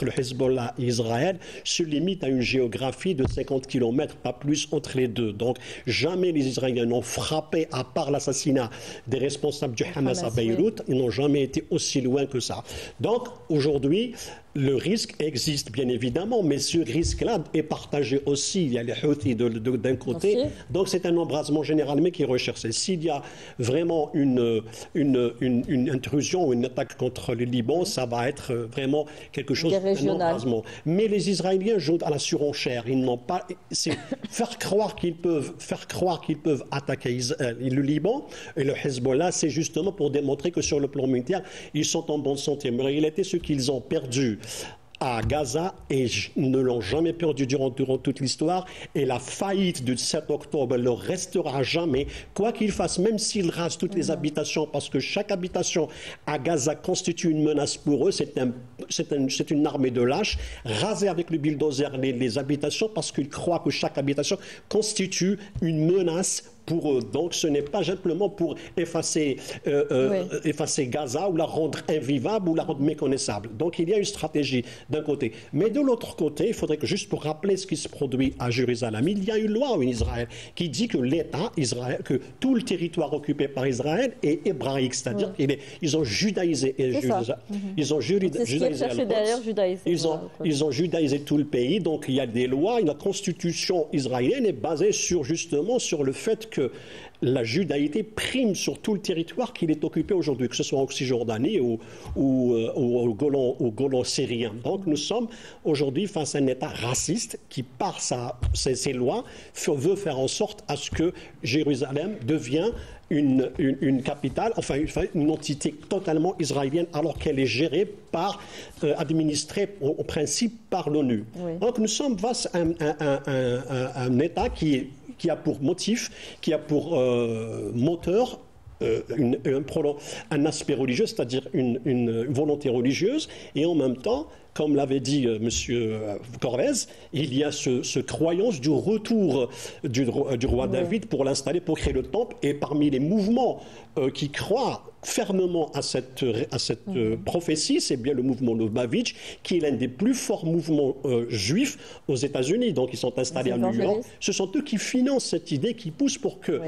le Hezbollah et Israël se limitent à une géographie de 50 km, pas plus, entre les deux. Donc, jamais les Israéliens n'ont frappé, à part l'assassinat des responsables du Hamas à Beyrouth, ils n'ont jamais été aussi loin que ça. Donc, aujourd'hui, le risque existe bien évidemment, mais ce risque-là est partagé aussi. Il y a les Houthis d'un côté, merci. Donc c'est un embrasement général, mais qui est recherché. S'il y a vraiment une intrusion ou une attaque contre le Liban, ça va être vraiment quelque chose d'un embrasement. Mais les Israéliens jouent à la surenchère. Ils n'ont pas, c'est faire croire qu'ils peuvent attaquer le Liban et le Hezbollah, c'est justement pour démontrer que sur le plan militaire, ils sont en bonne santé. Mais en réalité, ce qu'ils ont perdu à Gaza et ne l'ont jamais perdu durant toute l'histoire. Et la faillite du 7 octobre le restera jamais, quoi qu'il fasse, même s'ils rasent toutes les habitations, parce que chaque habitation à Gaza constitue une menace pour eux. C'est une armée de lâches. Raser avec le bulldozer les habitations parce qu'ils croient que chaque habitation constitue une menace pour eux. Donc ce n'est pas simplement pour effacer Gaza ou la rendre invivable ou la rendre méconnaissable. Donc il y a une stratégie d'un côté. Mais de l'autre côté, il faudrait que, juste pour rappeler ce qui se produit à Jérusalem, il y a une loi en Israël qui dit que l'État Israël, que tout le territoire occupé par Israël est hébraïque, c'est-à-dire qu'ils ont judaïsé. Ils ont judaïsé tout le pays. Donc il y a des lois, la constitution israélienne est basée justement sur le fait que la judaïté prime sur tout le territoire qu'il est occupé aujourd'hui, que ce soit en Cisjordanie ou au Golan syrien. Donc nous sommes aujourd'hui face à un État raciste qui, par ses lois, veut faire en sorte à ce que Jérusalem devienne une capitale, enfin une entité totalement israélienne, alors qu'elle est gérée administrée au principe par l'ONU. Oui. Donc nous sommes face à un État qui a pour motif, qui a pour moteur un aspect religieux, c'est-à-dire une volonté religieuse, et en même temps, comme l'avait dit M. Corvez, il y a ce croyance du retour du roi David pour l'installer, pour créer le temple. Et parmi les mouvements qui croient fermement à cette prophétie, c'est bien le mouvement Lubavitch, qui est l'un des plus forts mouvements juifs aux États-Unis. Donc ils sont installés à New York. Ce sont eux qui financent cette idée, qui poussent pour que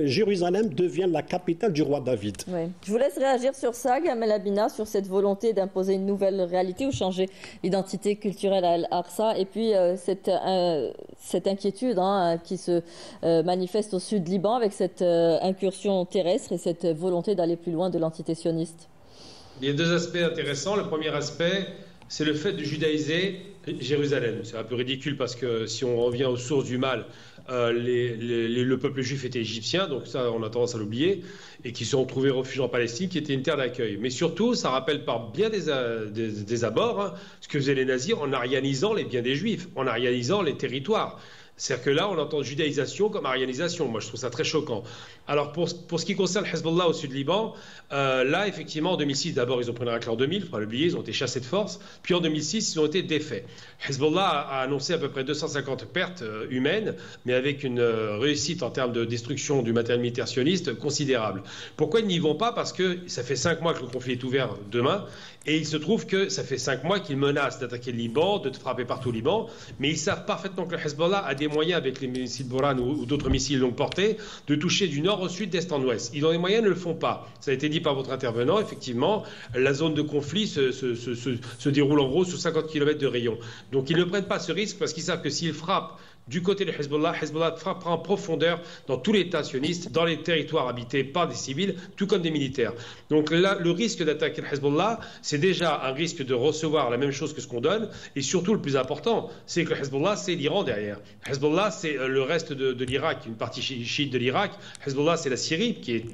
Jérusalem devienne la capitale du roi David. Oui. Je vous laisse réagir sur ça, Gamel Abina, sur cette volonté d'imposer une nouvelle réalité ou changer l'identité culturelle à Al-Aqsa, et puis cette inquiétude qui se manifeste au sud Liban avec cette incursion terrestre et cette volonté d'aller plus loin de l'entité sioniste. Il y a deux aspects intéressants. Le premier aspect, c'est le fait de judaïser Jérusalem. C'est un peu ridicule parce que si on revient aux sources du mal, le peuple juif était égyptien, donc ça on a tendance à l'oublier, et qui se sont trouvés refugiés en Palestine, qui était une terre d'accueil. Mais surtout, ça rappelle par bien des abords ce que faisaient les nazis en arianisant les biens des juifs, en arianisant les territoires. C'est-à-dire que là, on entend judaïsation comme arianisation. Moi, je trouve ça très choquant. Alors, pour ce qui concerne Hezbollah au sud Liban, là, effectivement, en 2006, d'abord, ils ont pris une raclée en 2000, il ne faut pas l'oublier, ils ont été chassés de force. Puis en 2006, ils ont été défaits. Hezbollah a annoncé à peu près 250 pertes humaines, mais avec une réussite en termes de destruction du matériel militaire sioniste considérable. Pourquoi ils n'y vont pas? Parce que ça fait 5 mois que le conflit est ouvert demain, et il se trouve que ça fait 5 mois qu'ils menacent d'attaquer le Liban, de frapper partout au Liban, mais ils savent parfaitement que le Hezbollah a des moyens, avec les missiles Boran ou d'autres missiles longue portée, de toucher du nord au sud, d'est en ouest. Ils ont les moyens, ne le font pas. Ça a été dit par votre intervenant, effectivement, la zone de conflit se déroule en gros sous 50 km de rayon. Donc ils ne prennent pas ce risque parce qu'ils savent que s'ils frappent du côté de Hezbollah frappera en profondeur dans tout l'État sioniste, dans les territoires habités par des civils, tout comme des militaires. Donc là, le risque d'attaquer le Hezbollah, c'est déjà un risque de recevoir la même chose que ce qu'on donne, et surtout le plus important, c'est que le Hezbollah, c'est l'Iran derrière. Hezbollah, c'est le reste de l'Irak, une partie chiite de l'Irak. Hezbollah, c'est la Syrie, qui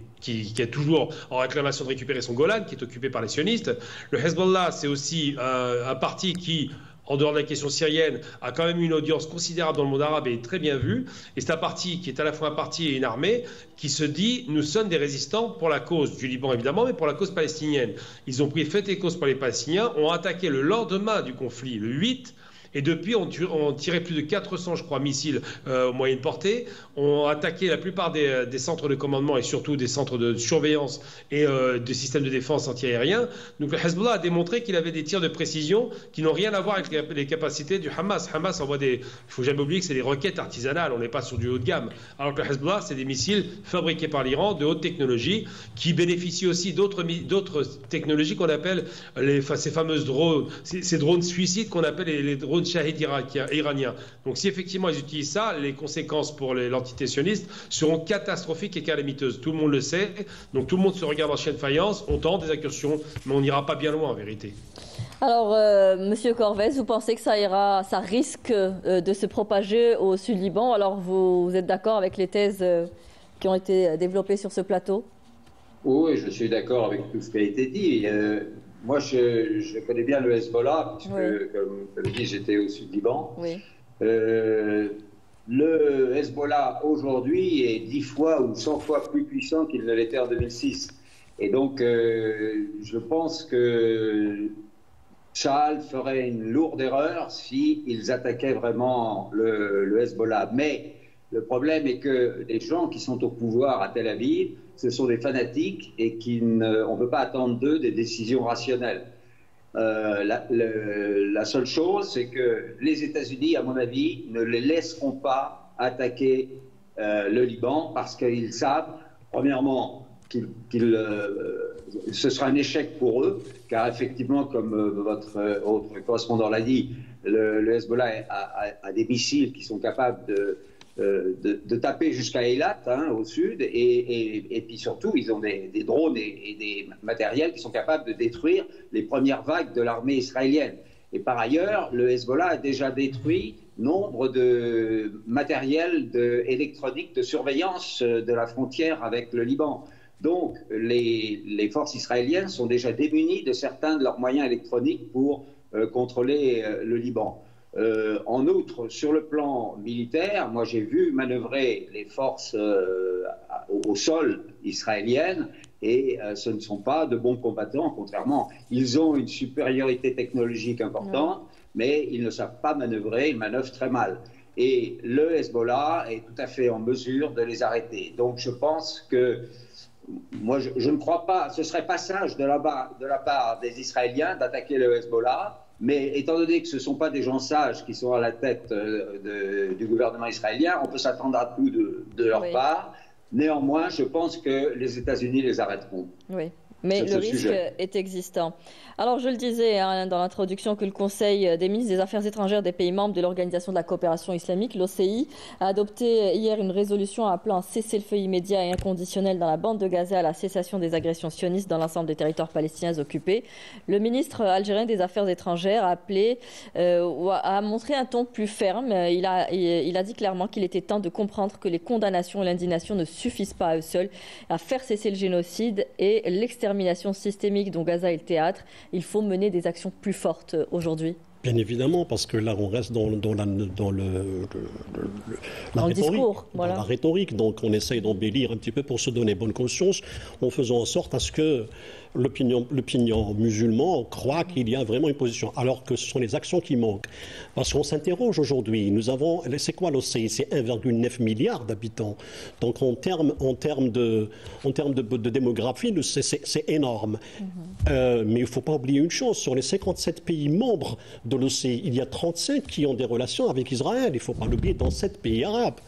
est toujours en réclamation de récupérer son Golan, qui est occupé par les sionistes. Le Hezbollah, c'est aussi un parti qui, en dehors de la question syrienne, a quand même une audience considérable dans le monde arabe et est très bien vue. Et c'est un parti qui est à la fois un parti et une armée qui se dit, nous sommes des résistants pour la cause du Liban évidemment, mais pour la cause palestinienne. Ils ont pris fait et cause pour les Palestiniens, ont attaqué le lendemain du conflit, le 8, et depuis, on tiré plus de 400, je crois, missiles moyenne portée, ont attaqué la plupart des centres de commandement et surtout des centres de surveillance et des systèmes de défense antiaériens. Donc le Hezbollah a démontré qu'il avait des tirs de précision qui n'ont rien à voir avec les capacités du Hamas. Hamas envoie il ne faut jamais oublier que c'est des roquettes artisanales, on n'est pas sur du haut de gamme. Alors que le Hezbollah, c'est des missiles fabriqués par l'Iran, de haute technologie, qui bénéficient aussi d'autres technologies qu'on appelle ces fameuses drones, ces drones suicides qu'on appelle les drones shahid iraniens. Donc si effectivement ils utilisent ça, les conséquences pour l'entité sioniste seront catastrophiques et calamiteuses. Tout le monde le sait, donc tout le monde se regarde en chien de faïence, on tente des incursions, mais on n'ira pas bien loin en vérité. Alors, Monsieur Corvez, vous pensez que ça risque de se propager au sud Liban? Alors vous êtes d'accord avec les thèses qui ont été développées sur ce plateau? Oui, je suis d'accord avec tout ce qui a été dit. moi, je connais bien le Hezbollah, puisque, comme je dis, j'étais au sud Liban. Oui. Le Hezbollah, aujourd'hui, est 10 fois ou 100 fois plus puissant qu'il ne l'était en 2006. Et donc, je pense que Tsahal ferait une lourde erreur s'ils attaquaient vraiment le Hezbollah. Mais le problème est que les gens qui sont au pouvoir à Tel Aviv, ce sont des fanatiques et on ne peut pas attendre d'eux des décisions rationnelles. La seule chose, c'est que les États-Unis, à mon avis, ne les laisseront pas attaquer le Liban parce qu'ils savent, premièrement, ce sera un échec pour eux, car effectivement, comme votre autre correspondant l'a dit, le Hezbollah a des missiles qui sont capables de taper jusqu'à Eilat, au sud, et puis surtout, ils ont des drones et des matériels qui sont capables de détruire les premières vagues de l'armée israélienne. Et par ailleurs, le Hezbollah a déjà détruit nombre de matériel électronique de surveillance de la frontière avec le Liban. Donc, les forces israéliennes sont déjà démunies de certains de leurs moyens électroniques pour contrôler le Liban. En outre, sur le plan militaire, moi j'ai vu manœuvrer les forces au sol israéliennes et ce ne sont pas de bons combattants, contrairement. Ils ont une supériorité technologique importante, mais ils ne savent pas manœuvrer, ils manœuvrent très mal. Et le Hezbollah est tout à fait en mesure de les arrêter. Donc je pense que moi, je ne crois pas, ce serait pas sage de la part des Israéliens d'attaquer le Hezbollah, mais étant donné que ce ne sont pas des gens sages qui sont à la tête du gouvernement israélien, on peut s'attendre à tout de leur part. Néanmoins, je pense que les États-Unis les arrêteront. Oui. Mais le risque est existant. Alors, je le disais dans l'introduction que le Conseil des ministres des Affaires étrangères des pays membres de l'Organisation de la coopération islamique, l'OCI, a adopté hier une résolution appelant un cessez-le-feu immédiat et inconditionnel dans la bande de Gaza à la cessation des agressions sionistes dans l'ensemble des territoires palestiniens occupés. Le ministre algérien des Affaires étrangères a montré un ton plus ferme. Il a dit clairement qu'il était temps de comprendre que les condamnations et l'indignation ne suffisent pas à eux seuls à faire cesser le génocide et l'extermination systémique dont Gaza est le théâtre. Il faut mener des actions plus fortes aujourd'hui. Bien évidemment, parce que là, on reste dans la rhétorique. Donc, on essaye d'embellir un petit peu pour se donner bonne conscience, en faisant en sorte à ce que l'opinion musulman croit qu'il y a vraiment une position, alors que ce sont les actions qui manquent. Parce qu'on s'interroge aujourd'hui, c'est quoi l'OCI? C'est 1,9 milliard d'habitants. Donc en termes de démographie, c'est énorme. Mais il ne faut pas oublier une chose, sur les 57 pays membres de l'OCI, il y a 35 qui ont des relations avec Israël. Il ne faut pas l'oublier, dans 7 pays arabes.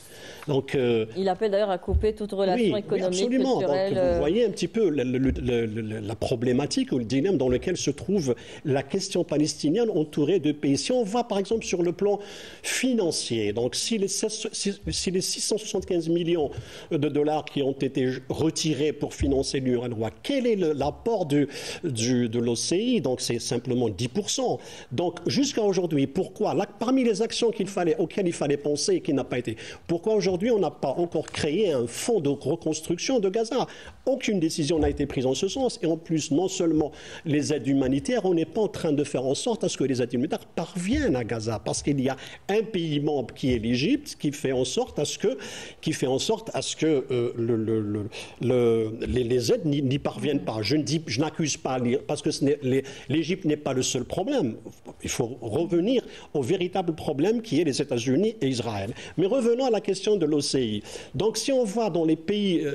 Donc, il appelle d'ailleurs à couper toute relation économique, culturelle. Donc, vous voyez un petit peu la problématique ou le dilemme dans lequel se trouve la question palestinienne entourée de pays. Si on va par exemple sur le plan financier, donc si les 675 millions de dollars qui ont été retirés pour financer l'UNRWA, quel est l'apport de l'OCI? Donc c'est simplement 10%. Donc jusqu'à aujourd'hui, pourquoi parmi les actions auxquelles il fallait penser et qui n'a pas été, pourquoi aujourd'hui on n'a pas encore créé un fonds de reconstruction de Gaza? Aucune décision n'a été prise en ce sens. Et en plus, non seulement les aides humanitaires, on n'est pas en train de faire en sorte à ce que les aides humanitaires parviennent à Gaza. Parce qu'il y a un pays membre qui est l'Égypte qui fait en sorte à ce que les aides n'y parviennent pas. Je n'accuse pas, parce que l'Égypte n'est pas le seul problème. Il faut revenir au véritable problème qui est les États-Unis et Israël. Mais revenons à la question de l'OCI. Donc si on va dans les pays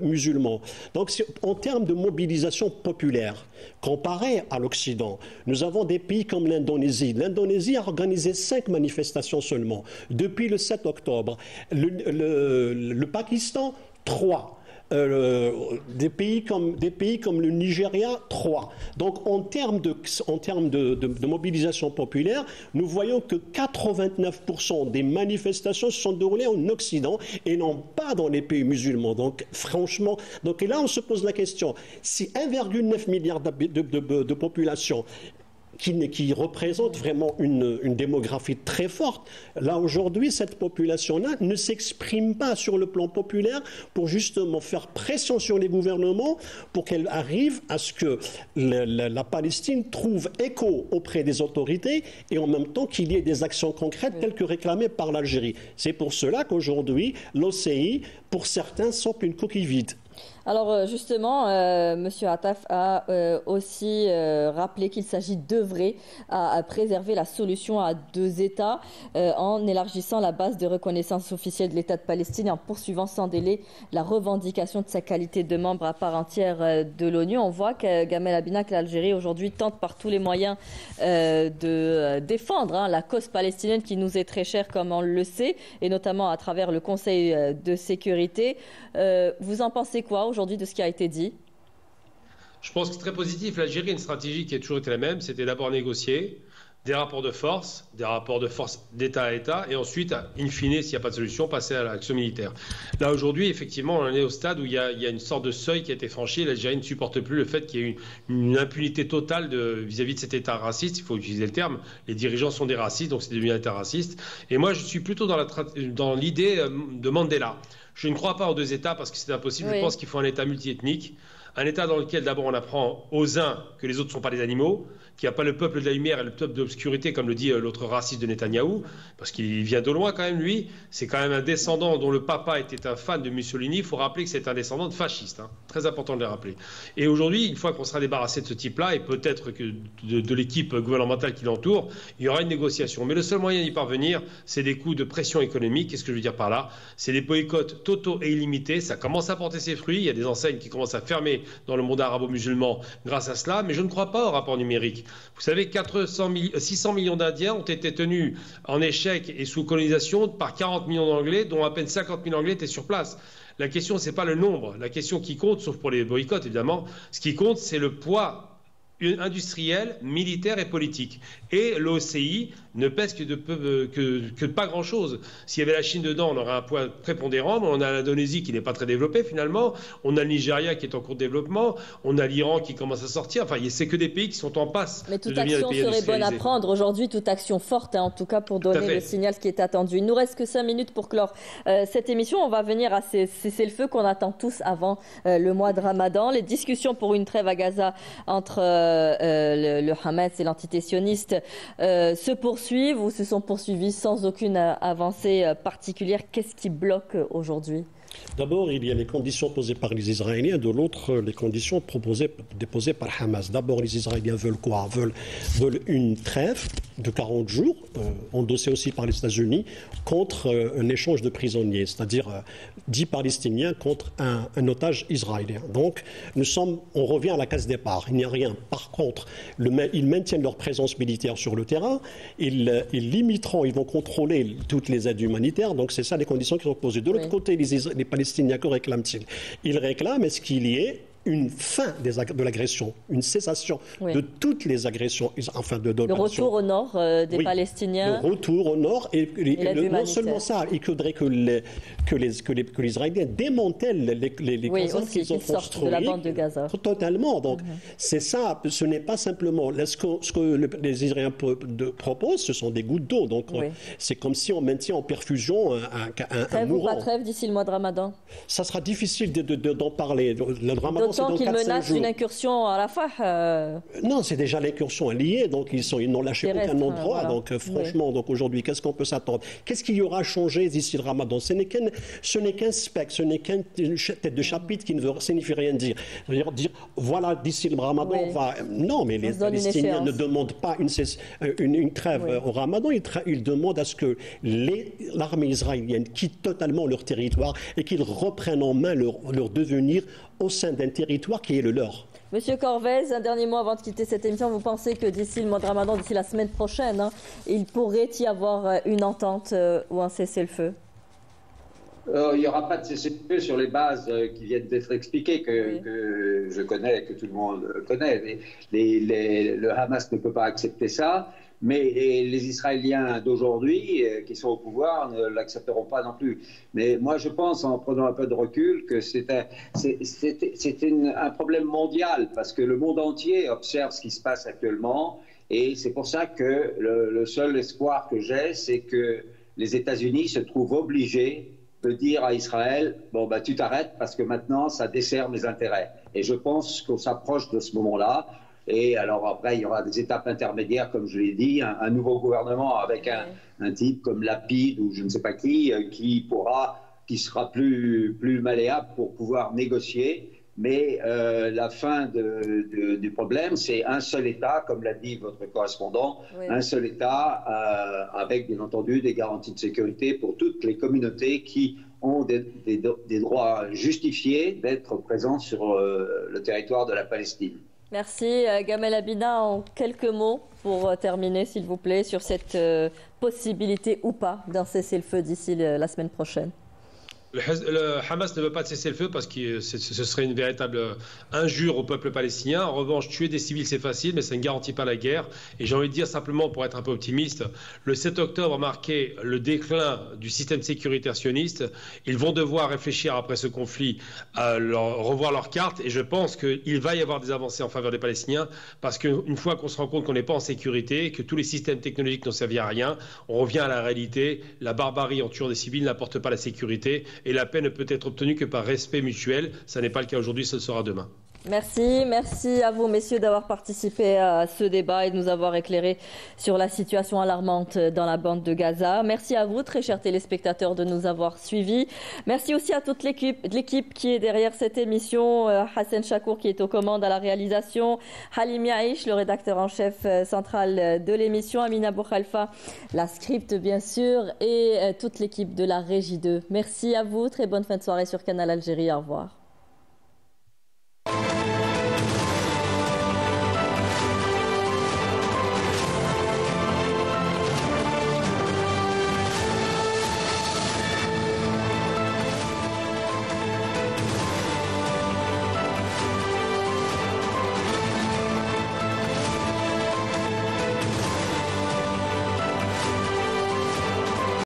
musulmans, donc en termes de mobilisation populaire, comparé à l'Occident, nous avons des pays comme l'Indonésie. L'Indonésie a organisé 5 manifestations seulement depuis le 7 octobre. Le Pakistan, 3. Des pays comme le Nigeria, 3. Donc en termes de mobilisation populaire, nous voyons que 89% des manifestations se sont déroulées en Occident et non pas dans les pays musulmans. Donc franchement, là on se pose la question, si 1,9 milliard de population qui représente vraiment une démographie très forte. Là, aujourd'hui, cette population-là ne s'exprime pas sur le plan populaire pour justement faire pression sur les gouvernements pour qu'elle arrive à ce que la Palestine trouve écho auprès des autorités et en même temps qu'il y ait des actions concrètes telles que réclamées par l'Algérie. C'est pour cela qu'aujourd'hui, l'OCI, pour certains, semble une coquille vide. Alors justement, M. Attaf a aussi rappelé qu'il s'agit d'œuvrer à préserver la solution à deux États en élargissant la base de reconnaissance officielle de l'État de Palestine et en poursuivant sans délai la revendication de sa qualité de membre à part entière de l'ONU. On voit que Gamel Abinak, l'Algérie, aujourd'hui tente par tous les moyens de défendre la cause palestinienne qui nous est très chère, comme on le sait, et notamment à travers le Conseil de sécurité. Vous en pensez quoi aujourd'hui de ce qui a été dit? Je pense que c'est très positif. L'Algérie a une stratégie qui a toujours été la même. C'était d'abord négocier des rapports de force d'État à État, et ensuite, in fine, s'il n'y a pas de solution, passer à l'action militaire. Là, aujourd'hui, effectivement, on en est au stade où il y a une sorte de seuil qui a été franchi. L'Algérie ne supporte plus le fait qu'il y ait une impunité totale vis-à-vis de cet État raciste. Il faut utiliser le terme. Les dirigeants sont des racistes, donc c'est devenu un État raciste. Et moi, je suis plutôt dans l'idée de Mandela. Je ne crois pas aux deux États parce que c'est impossible. Oui. Je pense qu'il faut un État multiethnique, un État dans lequel d'abord on apprend aux uns que les autres ne sont pas des animaux, qu'il n'y a pas le peuple de la lumière et le peuple de l'obscurité, comme le dit l'autre raciste de Netanyahou, parce qu'il vient de loin quand même, lui. C'est quand même un descendant dont le papa était un fan de Mussolini. Il faut rappeler que c'est un descendant de fasciste. Très important de le rappeler. Et aujourd'hui, une fois qu'on sera débarrassé de ce type-là, et peut-être que de l'équipe gouvernementale qui l'entoure, il y aura une négociation. Mais le seul moyen d'y parvenir, c'est des coups de pression économique. Qu'est-ce que je veux dire par là? C'est des boycotts totaux et illimités. Ça commence à porter ses fruits. Il y a des enseignes qui commencent à fermer dans le monde arabo-musulman grâce à cela. Mais je ne crois pas au rapport numérique. Vous savez, 600 millions d'Indiens ont été tenus en échec et sous colonisation par 40 millions d'Anglais, dont à peine 50 000 Anglais étaient sur place. La question, ce n'est pas le nombre. La question qui compte, sauf pour les boycotts évidemment, ce qui compte, c'est le poids industriel, militaire et politique. Et l'OCI ne pèse que pas grand-chose. S'il y avait la Chine dedans, on aurait un poids prépondérant, mais on a l'Indonésie qui n'est pas très développée finalement, on a le Nigeria qui est en cours de développement, on a l'Iran qui commence à sortir, enfin c'est que des pays qui sont en passe. Mais toute action serait bonne à prendre aujourd'hui, toute action forte, en tout cas pour donner le signal qui est attendu. Il nous reste que 5 minutes pour clore cette émission. On va venir à ces cessez-le-feu qu'on attend tous avant le mois de Ramadan. Les discussions pour une trêve à Gaza entre le Hamas et l'entité sioniste se poursuivent ou se sont poursuivies sans aucune avancée particulière. Qu'est-ce qui bloque aujourd'hui ? D'abord, il y a les conditions posées par les Israéliens, de l'autre, les conditions déposées par Hamas. D'abord, les Israéliens veulent quoi ? Veulent une trêve de 40 jours, endossée aussi par les États-Unis, contre un échange de prisonniers, c'est-à-dire 10 Palestiniens contre un otage israélien. Donc, on revient à la case départ, il n'y a rien. Par contre, ils maintiennent leur présence militaire sur le terrain, ils limiteront, ils vont contrôler toutes les aides humanitaires, donc c'est ça les conditions qui sont posées. De l'autre côté, les Palestiniens, que réclament-ils ? Ils réclament est-ce qu'il y ait une fin de l'agression, une cessation de toutes les agressions, enfin de le retour au nord des Palestiniens. Le retour au nord et non seulement ça, il faudrait que les Israéliens démantèlent les casas qu'ils ont construits de la bande de Gaza. Totalement. Donc c'est ça. Ce n'est pas simplement ce que les Israéliens proposent. Ce sont des gouttes d'eau. Donc c'est comme si on maintient en perfusion un mourant. Pas trêve d'ici le mois de Ramadan. Ça sera difficile d'en parler. Le Ramadan, d'autant qu'ils menacent une incursion à Rafah. Non, c'est déjà l'incursion liée, donc ils n'ont lâché aucun endroit. Voilà. Donc franchement, donc aujourd'hui, qu'est-ce qu'on peut s'attendre ? Qu'est-ce qu'il y aura changé d'ici le Ramadan ? Ce n'est qu'un spectre, ce n'est qu'une tête de chapitre qui ne signifie rien dire. Dire voilà, d'ici le Ramadan, on va. Non, mais les Palestiniens ne demandent pas une trêve au Ramadan. Ils demandent à ce que l'armée israélienne quitte totalement leur territoire et qu'ils reprennent en main leur devenir au sein d'un territoire qui est le leur. Monsieur Corvez, un dernier mot avant de quitter cette émission. Vous pensez que d'ici le mois de Ramadan, d'ici la semaine prochaine, il pourrait y avoir une entente ou un cessez-le-feu ? Il n'y aura pas de cessez-le-feu sur les bases qui viennent d'être expliquées, que je connais, que tout le monde connaît. Le Hamas ne peut pas accepter ça. Mais les Israéliens d'aujourd'hui, qui sont au pouvoir, ne l'accepteront pas non plus. Mais moi, je pense, en prenant un peu de recul, que c'est un problème mondial, parce que le monde entier observe ce qui se passe actuellement, Et c'est pour ça que le seul espoir que j'ai, c'est que les États-Unis se trouvent obligés de dire à Israël, bon, bah, tu t'arrêtes parce que maintenant, ça dessert mes intérêts. Et je pense qu'on s'approche de ce moment-là. Et alors après, il y aura des étapes intermédiaires, comme je l'ai dit, un nouveau gouvernement avec un type comme Lapid ou je ne sais pas qui sera plus malléable pour pouvoir négocier. Mais la fin du problème, c'est un seul État, comme l'a dit votre correspondant, un seul État avec bien entendu des garanties de sécurité pour toutes les communautés qui ont des droits justifiés d'être présents sur le territoire de la Palestine. Merci. Gamel Abida, en quelques mots pour terminer, s'il vous plaît, sur cette possibilité ou pas d'un cessez-le-feu d'ici la semaine prochaine. Le Hamas ne veut pas de cesser le feu parce que ce serait une véritable injure au peuple palestinien. En revanche, tuer des civils, c'est facile, mais ça ne garantit pas la guerre. Et j'ai envie de dire simplement, pour être un peu optimiste, le 7 octobre marquait le déclin du système sécuritaire sioniste. Ils vont devoir réfléchir après ce conflit à revoir leurs cartes. Et je pense qu'il va y avoir des avancées en faveur des Palestiniens parce qu'une fois qu'on se rend compte qu'on n'est pas en sécurité, que tous les systèmes technologiques n'ont servi à rien, on revient à la réalité. La barbarie en tuant des civils n'apporte pas la sécurité. Et la paix ne peut être obtenue que par respect mutuel. Ça n'est pas le cas aujourd'hui, ce sera demain. Merci à vous messieurs d'avoir participé à ce débat et de nous avoir éclairé sur la situation alarmante dans la bande de Gaza. Merci à vous, très chers téléspectateurs, de nous avoir suivis. Merci aussi à toute l'équipe qui est derrière cette émission. Hassan Chakour qui est aux commandes à la réalisation, Halim Yaïch, le rédacteur en chef central de l'émission, Amina Bouchalfa, la script bien sûr, et toute l'équipe de la Régie 2. Merci à vous, très bonne fin de soirée sur Canal Algérie, au revoir.